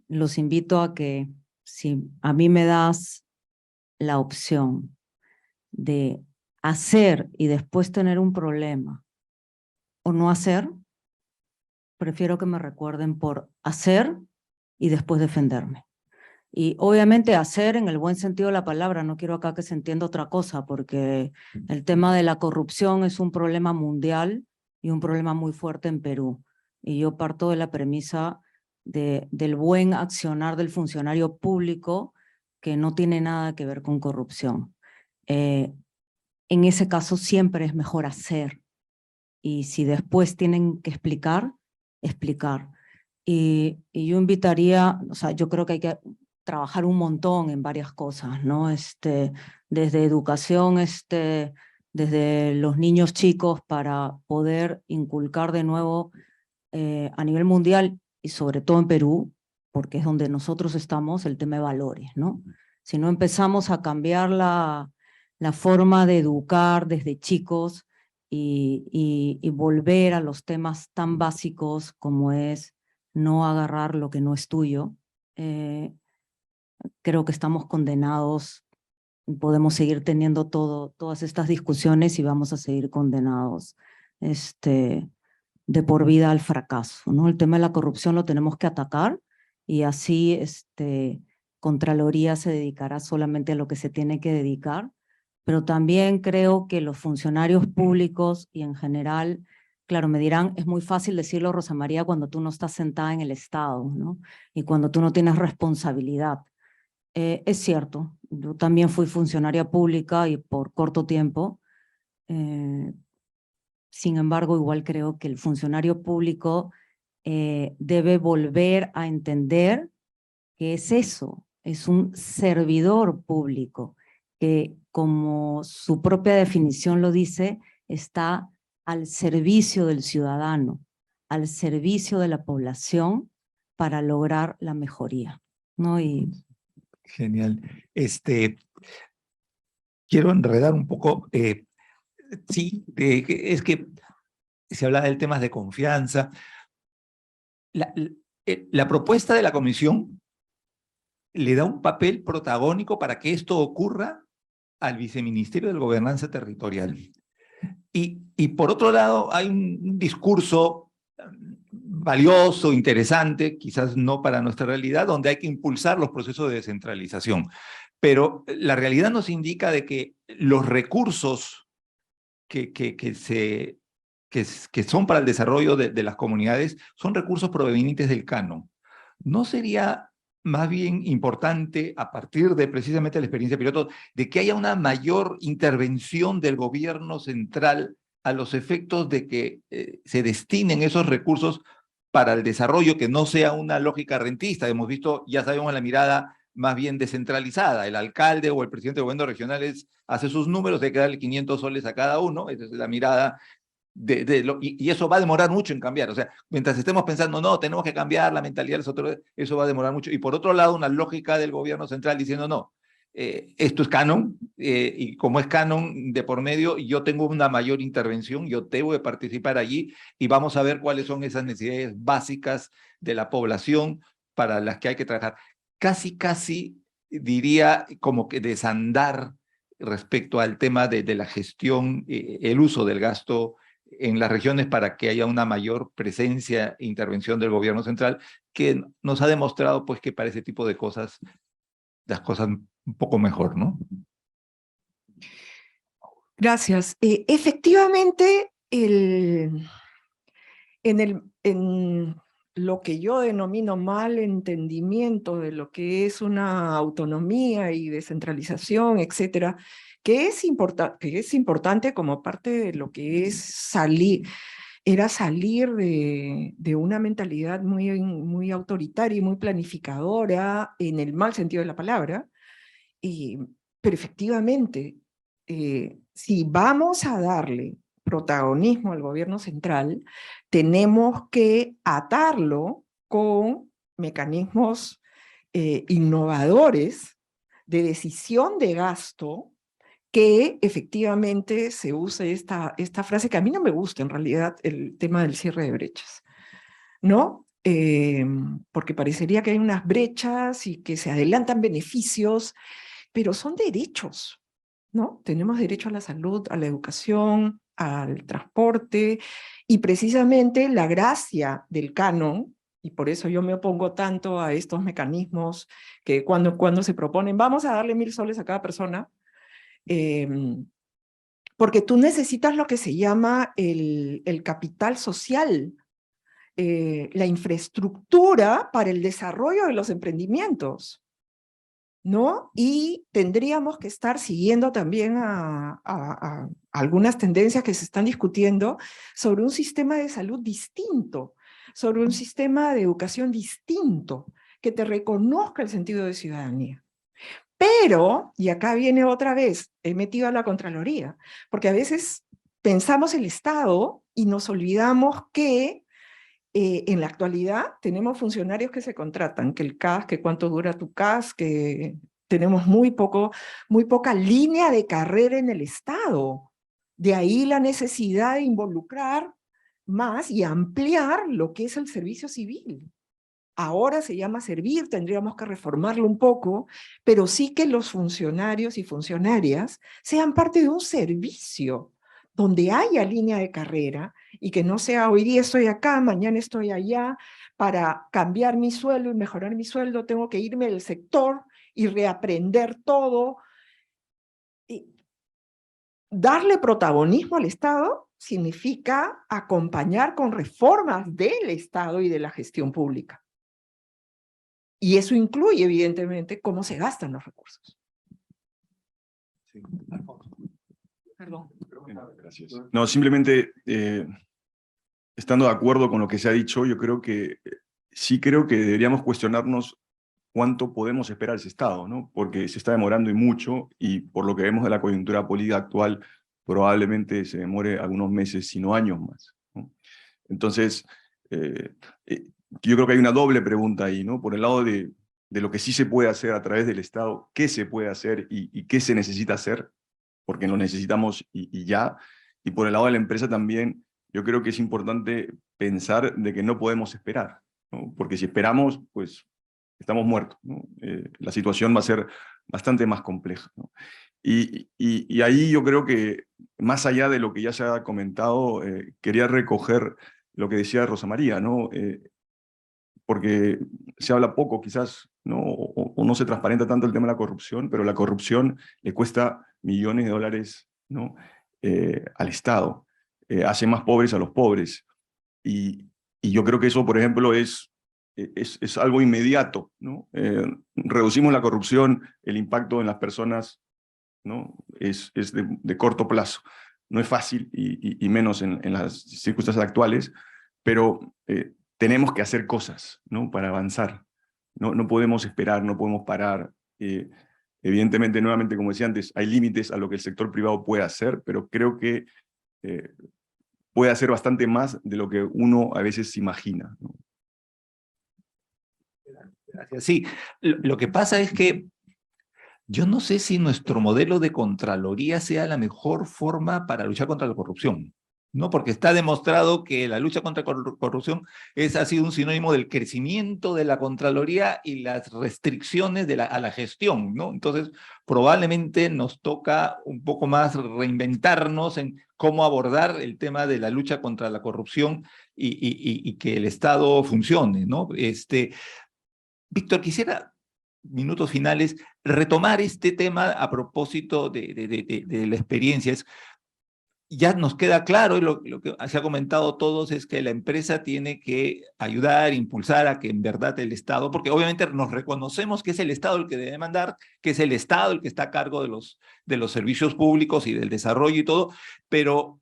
los invito a que si a mí me das la opción de hacer y después tener un problema o no hacer, prefiero que me recuerden por hacer y después defenderme. Y obviamente hacer en el buen sentido de la palabra, no quiero acá que se entienda otra cosa, porque el tema de la corrupción es un problema mundial y un problema muy fuerte en Perú. Y yo parto de la premisa del buen accionar del funcionario público que no tiene nada que ver con corrupción. En ese caso siempre es mejor hacer. Y si después tienen que explicar, explicar. Y yo invitaría, o sea, yo creo que hay que trabajar un montón en varias cosas, ¿no? Desde educación, desde los niños chicos para poder inculcar de nuevo a nivel mundial y sobre todo en Perú, porque es donde nosotros estamos, el tema de valores, ¿no? Si no empezamos a cambiar la forma de educar desde chicos y volver a los temas tan básicos como es no agarrar lo que no es tuyo, creo que estamos condenados, podemos seguir teniendo todas estas discusiones y vamos a seguir condenados de por vida al fracaso, ¿no? El tema de la corrupción lo tenemos que atacar y así Contraloría se dedicará solamente a lo que se tiene que dedicar, pero también creo que los funcionarios públicos y en general, claro, me dirán, es muy fácil decirlo, Rosa María, cuando tú no estás sentada en el Estado, ¿no? Y cuando tú no tienes responsabilidad. Es cierto, yo también fui funcionaria pública y por corto tiempo. Sin embargo, igual creo que el funcionario público debe volver a entender que es eso, es un servidor público, que como su propia definición lo dice, está al servicio del ciudadano, al servicio de la población para lograr la mejoría, ¿no? Y Genial. Quiero enredar un poco. Sí, es que se habla del tema de confianza. La propuesta de la comisión le da un papel protagónico para que esto ocurra al Viceministerio de Gobernanza Territorial. Y por otro lado, hay un discurso valioso, interesante, quizás no para nuestra realidad, donde hay que impulsar los procesos de descentralización. Pero la realidad nos indica de que los recursos que son para el desarrollo de las comunidades son recursos provenientes del canon. ¿No sería más bien importante, a partir de precisamente la experiencia piloto, de que haya una mayor intervención del gobierno central a los efectos de que se destinen esos recursos para el desarrollo, que no sea una lógica rentista? Hemos visto, ya sabemos, la mirada más bien descentralizada. El alcalde o el presidente de gobierno regionales hace sus números, hay que darle 500 soles a cada uno, esa es la mirada y eso va a demorar mucho en cambiar. O sea, mientras estemos pensando, no, tenemos que cambiar la mentalidad de los otros, eso va a demorar mucho. Y por otro lado, una lógica del gobierno central diciendo, no, esto es canon, y como es canon de por medio, yo tengo una mayor intervención, yo debo de participar allí, y vamos a ver cuáles son esas necesidades básicas de la población para las que hay que trabajar. Casi diría como que desandar respecto al tema de la gestión, el uso del gasto en las regiones para que haya una mayor presencia e intervención del gobierno central, que nos ha demostrado pues que para ese tipo de cosas, las cosas un poco mejor, ¿no? Gracias. Efectivamente, lo que yo denomino mal entendimiento de lo que es una autonomía y descentralización, etcétera, que es importante como parte de lo que es salir de una mentalidad muy autoritaria y muy planificadora, en el mal sentido de la palabra, pero efectivamente, si vamos a darle protagonismo al gobierno central, tenemos que atarlo con mecanismos innovadores de decisión de gasto, que efectivamente se use esta frase, que a mí no me gusta en realidad, el tema del cierre de brechas, ¿no? Porque parecería que hay unas brechas y que se adelantan beneficios, pero son derechos, ¿no? Tenemos derecho a la salud, a la educación, al transporte, y precisamente la gracia del canon, y por eso yo me opongo tanto a estos mecanismos que cuando se proponen, vamos a darle 1.000 soles a cada persona, porque tú necesitas lo que se llama el capital social, la infraestructura para el desarrollo de los emprendimientos, ¿no? Y tendríamos que estar siguiendo también a algunas tendencias que se están discutiendo sobre un sistema de salud distinto, sobre un sistema de educación distinto, que te reconozca el sentido de ciudadanía. Pero, y acá viene otra vez, he metido a la Contraloría, porque a veces pensamos el Estado y nos olvidamos que en la actualidad tenemos funcionarios que se contratan, que el CAS, que cuánto dura tu CAS, que tenemos muy poca línea de carrera en el Estado. De ahí la necesidad de involucrar más y ampliar lo que es el servicio civil. Ahora se llama servir, tendríamos que reformarlo un poco, pero sí que los funcionarios y funcionarias sean parte de un servicio donde haya línea de carrera y que no sea hoy día estoy acá, mañana estoy allá, para cambiar mi sueldo y mejorar mi sueldo tengo que irme del sector y reaprender todo. Y darle protagonismo al Estado significa acompañar con reformas del Estado y de la gestión pública. Y eso incluye, evidentemente, cómo se gastan los recursos. Sí, Alfonso. Perdón. Gracias. No, simplemente, estando de acuerdo con lo que se ha dicho, yo creo que sí creo que deberíamos cuestionarnos cuánto podemos esperar de ese Estado, ¿no? Porque se está demorando y mucho, y por lo que vemos de la coyuntura política actual, probablemente se demore algunos meses, si no años más, ¿no? Entonces, yo creo que hay una doble pregunta ahí, ¿no? Por el lado de lo que sí se puede hacer a través del Estado, qué se puede hacer y qué se necesita hacer, porque lo necesitamos y ya. Y por el lado de la empresa también, yo creo que es importante pensar de que no podemos esperar, ¿no? Porque si esperamos, pues estamos muertos, ¿no? La situación va a ser bastante más compleja, ¿no? Y ahí yo creo que, más allá de lo que ya se ha comentado, quería recoger lo que decía Rosa María, ¿no? Porque se habla poco quizás, ¿no? O no se transparenta tanto el tema de la corrupción, pero la corrupción le cuesta millones de dólares, ¿no? Al Estado, hace más pobres a los pobres. Y yo creo que eso, por ejemplo, es algo inmediato, ¿no? Reducimos la corrupción, el impacto en las personas, ¿no? Es de corto plazo. No es fácil, y menos en las circunstancias actuales, pero tenemos que hacer cosas, ¿no? Para avanzar. No podemos esperar, no podemos parar. Evidentemente, nuevamente, como decía antes, hay límites a lo que el sector privado puede hacer, pero creo que puede hacer bastante más de lo que uno a veces se imagina, ¿no? Gracias. Sí, lo que pasa es que yo no sé si nuestro modelo de Contraloría sea la mejor forma para luchar contra la corrupción, ¿no? Porque está demostrado que la lucha contra la corrupción ha sido un sinónimo del crecimiento de la Contraloría y las restricciones a la gestión, ¿no? Entonces, probablemente nos toca un poco más reinventarnos en cómo abordar el tema de la lucha contra la corrupción y que el Estado funcione, ¿no? Víctor, quisiera, minutos finales, retomar este tema a propósito de la experiencia. ya nos queda claro, y lo que se ha comentado todos, es que la empresa tiene que ayudar, impulsar a que en verdad el Estado, porque obviamente nos reconocemos que es el Estado el que debe mandar, que es el Estado el que está a cargo de los servicios públicos y del desarrollo y todo, pero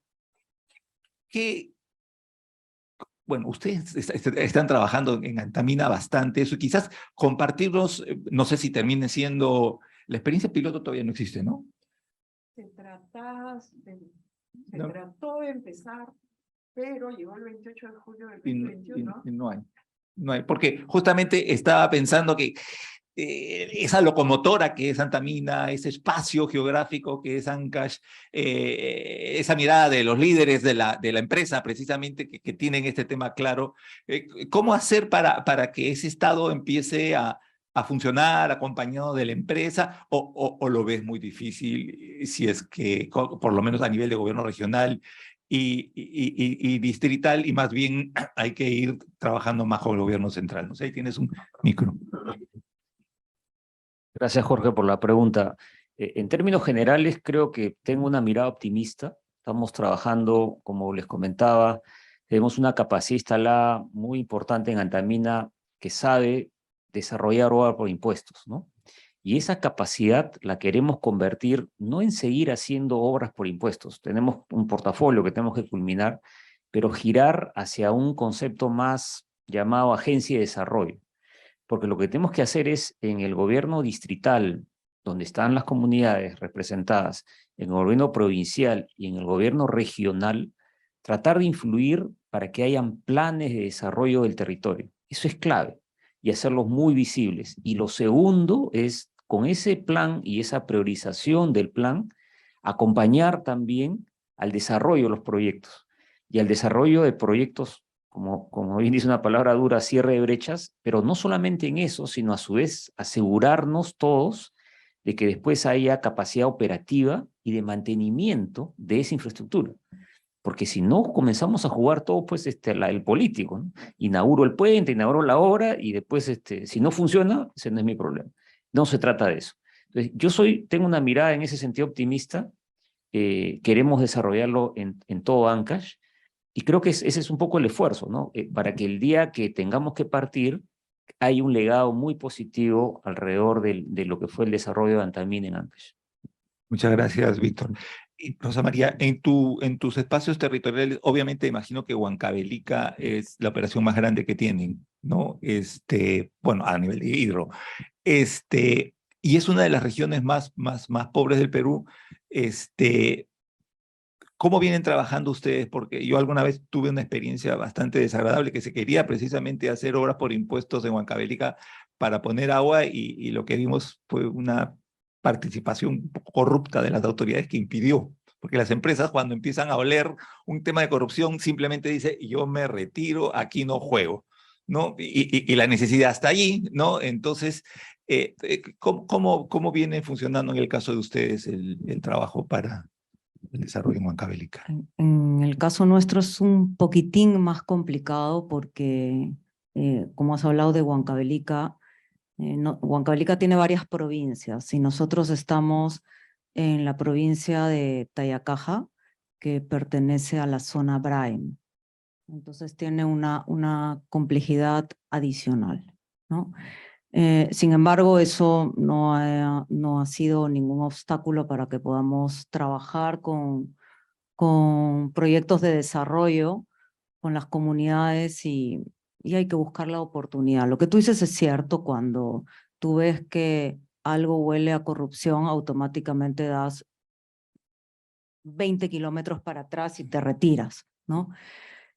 bueno, ustedes están trabajando en Antamina bastante eso, y quizás compartirnos, no sé si termine siendo, la experiencia piloto todavía no existe, ¿no? Se No. trató de empezar, pero llegó el 28 de julio del Y 2021. no hay, porque justamente estaba pensando que esa locomotora que es Antamina, ese espacio geográfico que es Ancash, esa mirada de los líderes de la empresa precisamente que tienen este tema claro, ¿cómo hacer para que ese Estado empiece a funcionar acompañado de la empresa, o lo ves muy difícil si es que, por lo menos a nivel de gobierno regional y distrital, y más bien hay que ir trabajando más con el gobierno central? No sé, ahí tienes un micro. Gracias, Jorge, por la pregunta. En términos generales, creo que tengo una mirada optimista. Estamos trabajando, como les comentaba, tenemos una capacidad instalada muy importante en Antamina que sabe desarrollar obra por impuestos, ¿no? Y esa capacidad la queremos convertir no en seguir haciendo obras por impuestos. Tenemos un portafolio que tenemos que culminar, pero girar hacia un concepto más llamado agencia de desarrollo. Porque lo que tenemos que hacer es, en el gobierno distrital, donde están las comunidades representadas, en el gobierno provincial y en el gobierno regional, tratar de influir para que hayan planes de desarrollo del territorio. Eso es clave, y hacerlos muy visibles. Y lo segundo es, con ese plan y esa priorización del plan, acompañar también al desarrollo de los proyectos, y al desarrollo de proyectos, como bien dice una palabra dura, cierre de brechas, pero no solamente en eso, sino a su vez asegurarnos todos de que después haya capacidad operativa y de mantenimiento de esa infraestructura. Porque si no, comenzamos a jugar todo, pues, el político, ¿no? Inauguro el puente, inauguro la obra, y después, si no funciona, ese no es mi problema. No se trata de eso. Entonces, tengo una mirada en ese sentido optimista. Queremos desarrollarlo en todo Ancash, y creo que ese es un poco el esfuerzo, ¿no? Para que el día que tengamos que partir, hay un legado muy positivo alrededor de lo que fue el desarrollo de Antamina en Ancash. Muchas gracias, Víctor. Y Rosa María, en tus espacios territoriales, obviamente imagino que Huancavelica es la operación más grande que tienen, ¿no? Bueno, a nivel de hidro. Y es una de las regiones más pobres del Perú. ¿Cómo vienen trabajando ustedes? Porque yo alguna vez tuve una experiencia bastante desagradable, que se quería precisamente hacer obras por impuestos en Huancavelica para poner agua, y lo que vimos fue una participación un poco corrupta de las autoridades que impidió. Porque las empresas, cuando empiezan a oler un tema de corrupción, simplemente dicen: yo me retiro, aquí no juego, ¿no? Y la necesidad está allí, ¿no? Entonces, ¿cómo viene funcionando en el caso de ustedes el trabajo para el desarrollo en Huancavelica? En el caso nuestro es un poquitín más complicado porque, como has hablado de Huancavelica, Huancavelica tiene varias provincias y nosotros estamos en la provincia de Tayacaja, que pertenece a la zona Braem. Entonces tiene una complejidad adicional, ¿no? Sin embargo, eso no ha sido ningún obstáculo para que podamos trabajar con proyectos de desarrollo con las comunidades, y hay que buscar la oportunidad. Lo que tú dices es cierto: cuando tú ves que algo huele a corrupción, automáticamente das 20 kilómetros para atrás y te retiras, ¿no?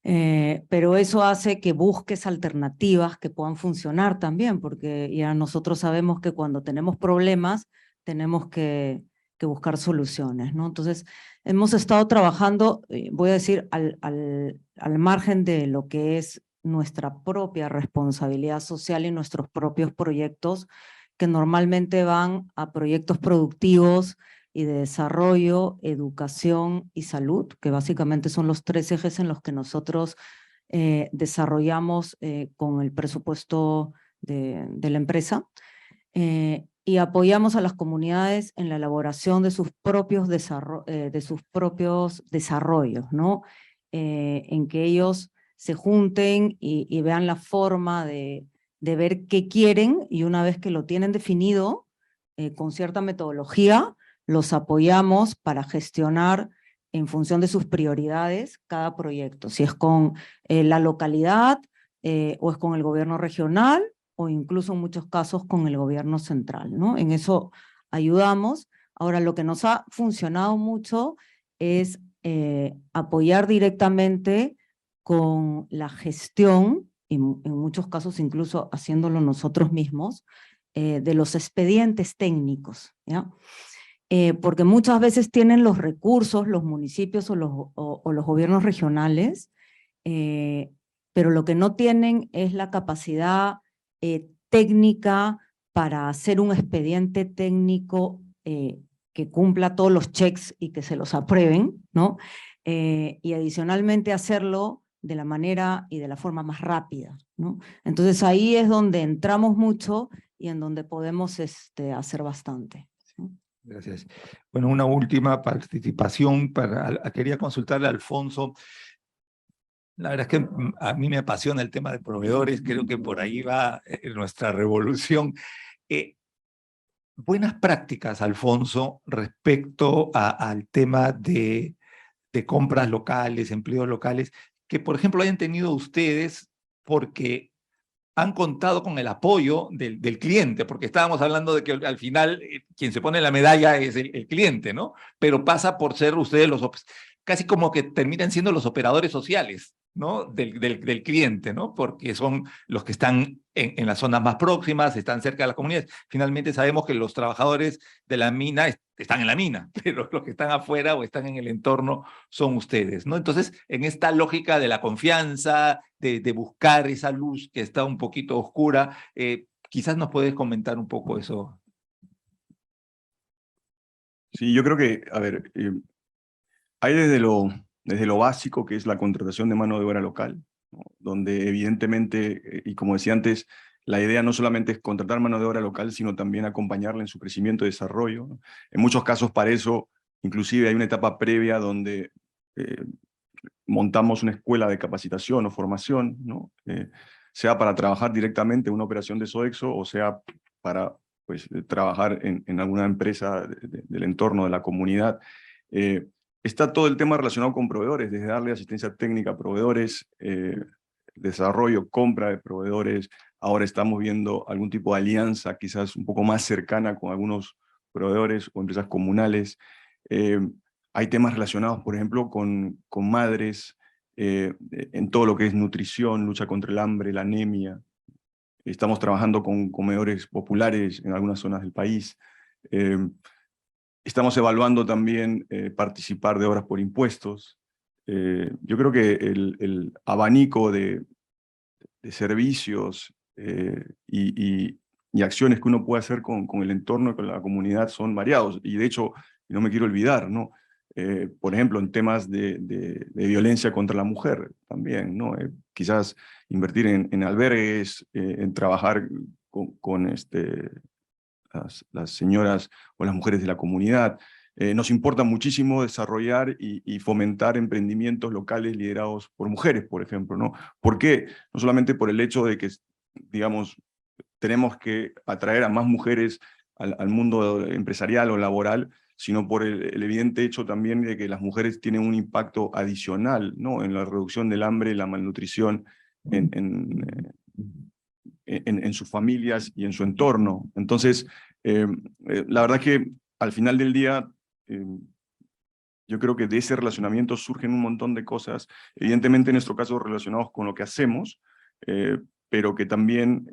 Pero eso hace que busques alternativas que puedan funcionar también, porque ya nosotros sabemos que cuando tenemos problemas tenemos que buscar soluciones, ¿no? Entonces, hemos estado trabajando, voy a decir, al margen de lo que es nuestra propia responsabilidad social y nuestros propios proyectos, que normalmente van a proyectos productivos y de desarrollo, educación y salud, que básicamente son los 3 ejes en los que nosotros desarrollamos con el presupuesto de la empresa. y apoyamos a las comunidades en la elaboración de sus propios desarrollos, ¿no? En que ellos se junten y vean la forma de ver qué quieren, y una vez que lo tienen definido, con cierta metodología, los apoyamos para gestionar en función de sus prioridades cada proyecto, si es con la localidad o es con el gobierno regional, o incluso en muchos casos con el gobierno central, ¿no? En eso ayudamos. Ahora, lo que nos ha funcionado mucho es apoyar directamente con la gestión, y en muchos casos incluso haciéndolo nosotros mismos, de los expedientes técnicos, ¿ya? Porque muchas veces tienen los recursos, los municipios o los gobiernos regionales, pero lo que no tienen es la capacidad técnica para hacer un expediente técnico que cumpla todos los checks y que se los aprueben, ¿no? Y adicionalmente hacerlo de la manera y de la forma más rápida, ¿no? Entonces ahí es donde entramos mucho y en donde podemos hacer bastante, ¿no? Gracias. Bueno, una última participación. Quería consultarle a Alfonso. La verdad es que a mí me apasiona el tema de proveedores, creo que por ahí va nuestra revolución. Buenas prácticas, Alfonso, respecto al tema de compras locales, empleos locales, que por ejemplo hayan tenido ustedes porque han contado con el apoyo del cliente, porque estábamos hablando de que al final quien se pone la medalla es el cliente, ¿no? Pero pasa por ser ustedes casi como que terminan siendo los operadores sociales, ¿no? Del cliente, ¿no? Porque son los que están en las zonas más próximas, están cerca de las comunidades. Finalmente sabemos que los trabajadores de la mina están en la mina, pero los que están afuera o están en el entorno son ustedes, ¿no? Entonces, en esta lógica de la confianza, de buscar esa luz que está un poquito oscura, quizás nos puedes comentar un poco eso. Sí, yo creo que, a ver, hay desde lo básico, que es la contratación de mano de obra local, ¿no? Donde evidentemente, y como decía antes, la idea no solamente es contratar mano de obra local, sino también acompañarla en su crecimiento y desarrollo, ¿no? En muchos casos para eso, inclusive hay una etapa previa donde montamos una escuela de capacitación o formación, ¿no? Sea para trabajar directamente en una operación de Sodexo, o sea para pues, trabajar en alguna empresa del entorno, de la comunidad. Está todo el tema relacionado con proveedores, desde darle asistencia técnica a proveedores, desarrollo, compra de proveedores. Ahora estamos viendo algún tipo de alianza quizás un poco más cercana con algunos proveedores o empresas comunales. Hay temas relacionados, por ejemplo, con madres, en todo lo que es nutrición, lucha contra el hambre, la anemia. Estamos trabajando con comedores populares en algunas zonas del país. Estamos evaluando también participar de obras por impuestos. Yo creo que el abanico de servicios y acciones que uno puede hacer con el entorno y con la comunidad son variados. Y de hecho, no me quiero olvidar, ¿no? Por ejemplo, en temas de violencia contra la mujer también, ¿no? Quizás invertir en albergues, en trabajar con las señoras o las mujeres de la comunidad. Nos importa muchísimo desarrollar y fomentar emprendimientos locales liderados por mujeres, por ejemplo, ¿no? ¿Por qué? No solamente por el hecho de que, digamos, tenemos que atraer a más mujeres al mundo empresarial o laboral, sino por el evidente hecho también de que las mujeres tienen un impacto adicional, ¿no? En la reducción del hambre, la malnutrición, en sus familias y en su entorno. Entonces, la verdad que al final del día, yo creo que de ese relacionamiento surgen un montón de cosas, evidentemente en nuestro caso relacionados con lo que hacemos, pero que también,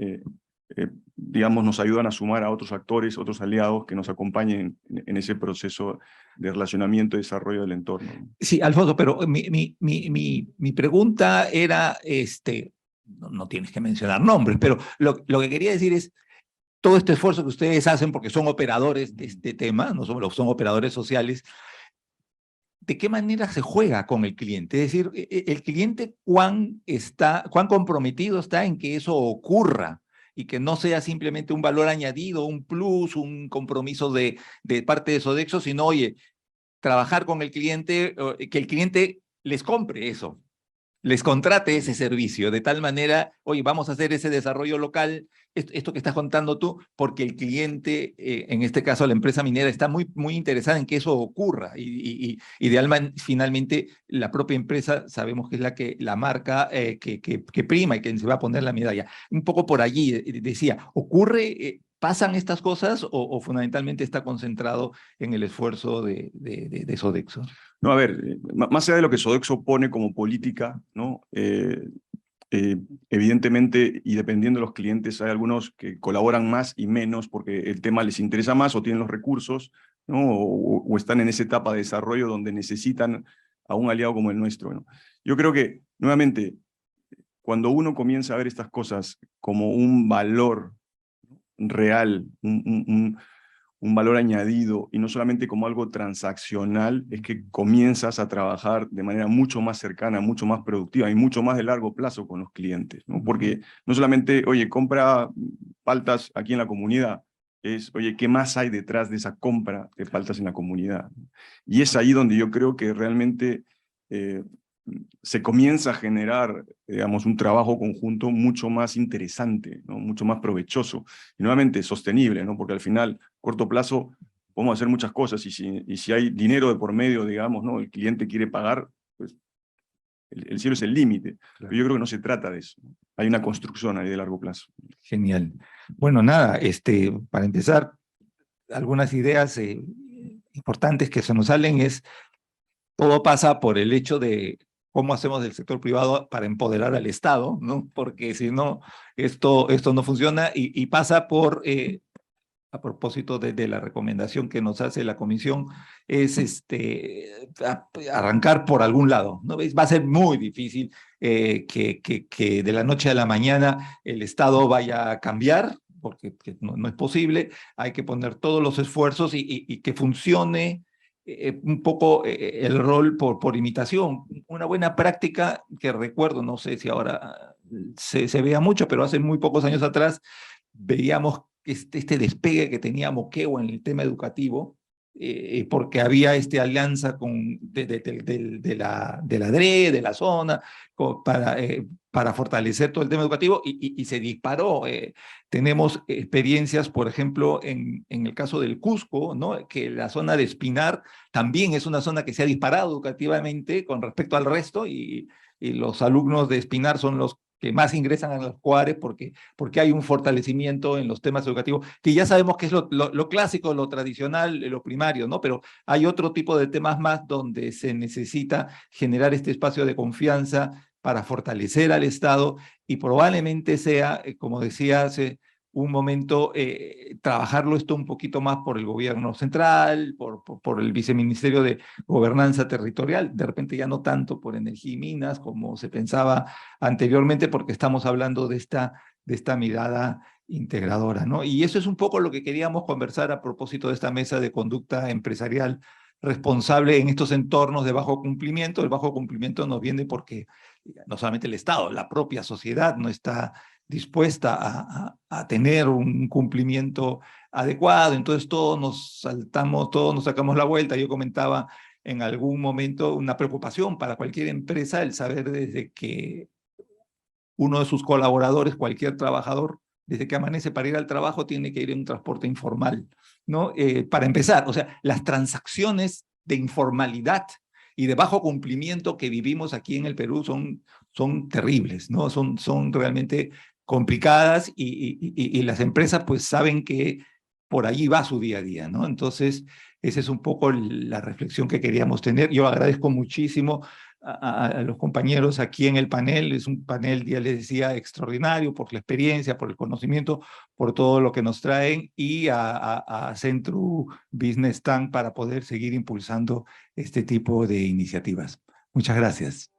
digamos, nos ayudan a sumar a otros actores, otros aliados que nos acompañen en ese proceso de relacionamiento y desarrollo del entorno. Sí, Alfonso, pero mi pregunta era, no tienes que mencionar nombres, pero lo que quería decir es, todo este esfuerzo que ustedes hacen, porque son operadores de este tema, no son operadores sociales, ¿de qué manera se juega con el cliente? Es decir, el cliente cuán comprometido está en que eso ocurra. y que no sea simplemente un valor añadido, un plus, un compromiso de parte de Sodexo, sino, oye, trabajar con el cliente, que el cliente les compre eso, les contrate ese servicio, de tal manera, oye, vamos a hacer ese desarrollo local, esto que estás contando tú, porque el cliente, en este caso la empresa minera, está muy, muy interesada en que eso ocurra, y finalmente la propia empresa sabemos que es la marca que prima y que se va a poner la medalla. Un poco por allí, decía, ¿ocurre, pasan estas cosas o fundamentalmente está concentrado en el esfuerzo de Sodexo? No, a ver, más allá de lo que Sodexo pone como política, ¿no? Evidentemente, y dependiendo de los clientes, hay algunos que colaboran más y menos porque el tema les interesa más o tienen los recursos, ¿no? O están en esa etapa de desarrollo donde necesitan a un aliado como el nuestro, ¿no? Yo creo que, nuevamente, cuando uno comienza a ver estas cosas como un valor real, un valor añadido y no solamente como algo transaccional, es que comienzas a trabajar de manera mucho más cercana, mucho más productiva y mucho más de largo plazo con los clientes, ¿no? Porque no solamente, oye, compra paltas aquí en la comunidad, es, oye, ¿qué más hay detrás de esa compra de paltas en la comunidad? Y es ahí donde yo creo que realmente se comienza a generar, digamos, un trabajo conjunto mucho más interesante, ¿no? Mucho más provechoso y nuevamente sostenible, ¿no? Porque al final, corto plazo, podemos hacer muchas cosas y si hay dinero de por medio, digamos, ¿no? El cliente quiere pagar, pues el cielo es el límite. Claro. Pero yo creo que no se trata de eso. Hay una construcción ahí de largo plazo. Genial. Bueno, nada, para empezar, algunas ideas importantes que se nos salen es, todo pasa por el hecho de cómo hacemos del sector privado para empoderar al Estado, ¿no? Porque si no, esto no funciona y pasa por, a propósito de la recomendación que nos hace la comisión, es arrancar por algún lado, ¿no? Va a ser muy difícil que de la noche a la mañana el Estado vaya a cambiar, porque no es posible. Hay que poner todos los esfuerzos y que funcione un poco el rol por imitación. Una buena práctica que recuerdo, no sé si ahora se vea mucho, pero hace muy pocos años atrás veíamos este despegue que tenía Moquegua en el tema educativo, porque había alianza de la DRE, de la zona, para fortalecer todo el tema educativo y se disparó. Tenemos experiencias, por ejemplo, en el caso del Cusco, ¿no? Que la zona de Espinar también es una zona que se ha disparado educativamente con respecto al resto y los alumnos de Espinar son los que más ingresan a los COARES porque hay un fortalecimiento en los temas educativos, que ya sabemos que es lo clásico, lo tradicional, lo primario, ¿no? Pero hay otro tipo de temas más donde se necesita generar este espacio de confianza para fortalecer al Estado y probablemente sea, como decía hace un momento, trabajarlo esto un poquito más por el gobierno central, por el viceministerio de Gobernanza Territorial, de repente ya no tanto por Energía y Minas como se pensaba anteriormente, porque estamos hablando de esta mirada integradora, ¿no? Y eso es un poco lo que queríamos conversar a propósito de esta mesa de conducta empresarial responsable en estos entornos de bajo cumplimiento. El bajo cumplimiento nos viene porque no solamente el Estado, la propia sociedad no está dispuesta a tener un cumplimiento adecuado, entonces todos nos saltamos, todos nos sacamos la vuelta. Yo comentaba en algún momento una preocupación para cualquier empresa el saber desde que uno de sus colaboradores, cualquier trabajador, desde que amanece para ir al trabajo, tiene que ir en un transporte informal, ¿no? Para empezar, o sea, las transacciones de informalidad y de bajo cumplimiento que vivimos aquí en el Perú son terribles, ¿no? Son realmente complicadas y las empresas pues saben que por allí va su día a día, ¿no? Entonces, esa es un poco la reflexión que queríamos tener. Yo agradezco muchísimo a los compañeros aquí en el panel. Es un panel, ya les decía, extraordinario por la experiencia, por el conocimiento, por todo lo que nos traen, y a Centro Business Tank para poder seguir impulsando este tipo de iniciativas. Muchas gracias.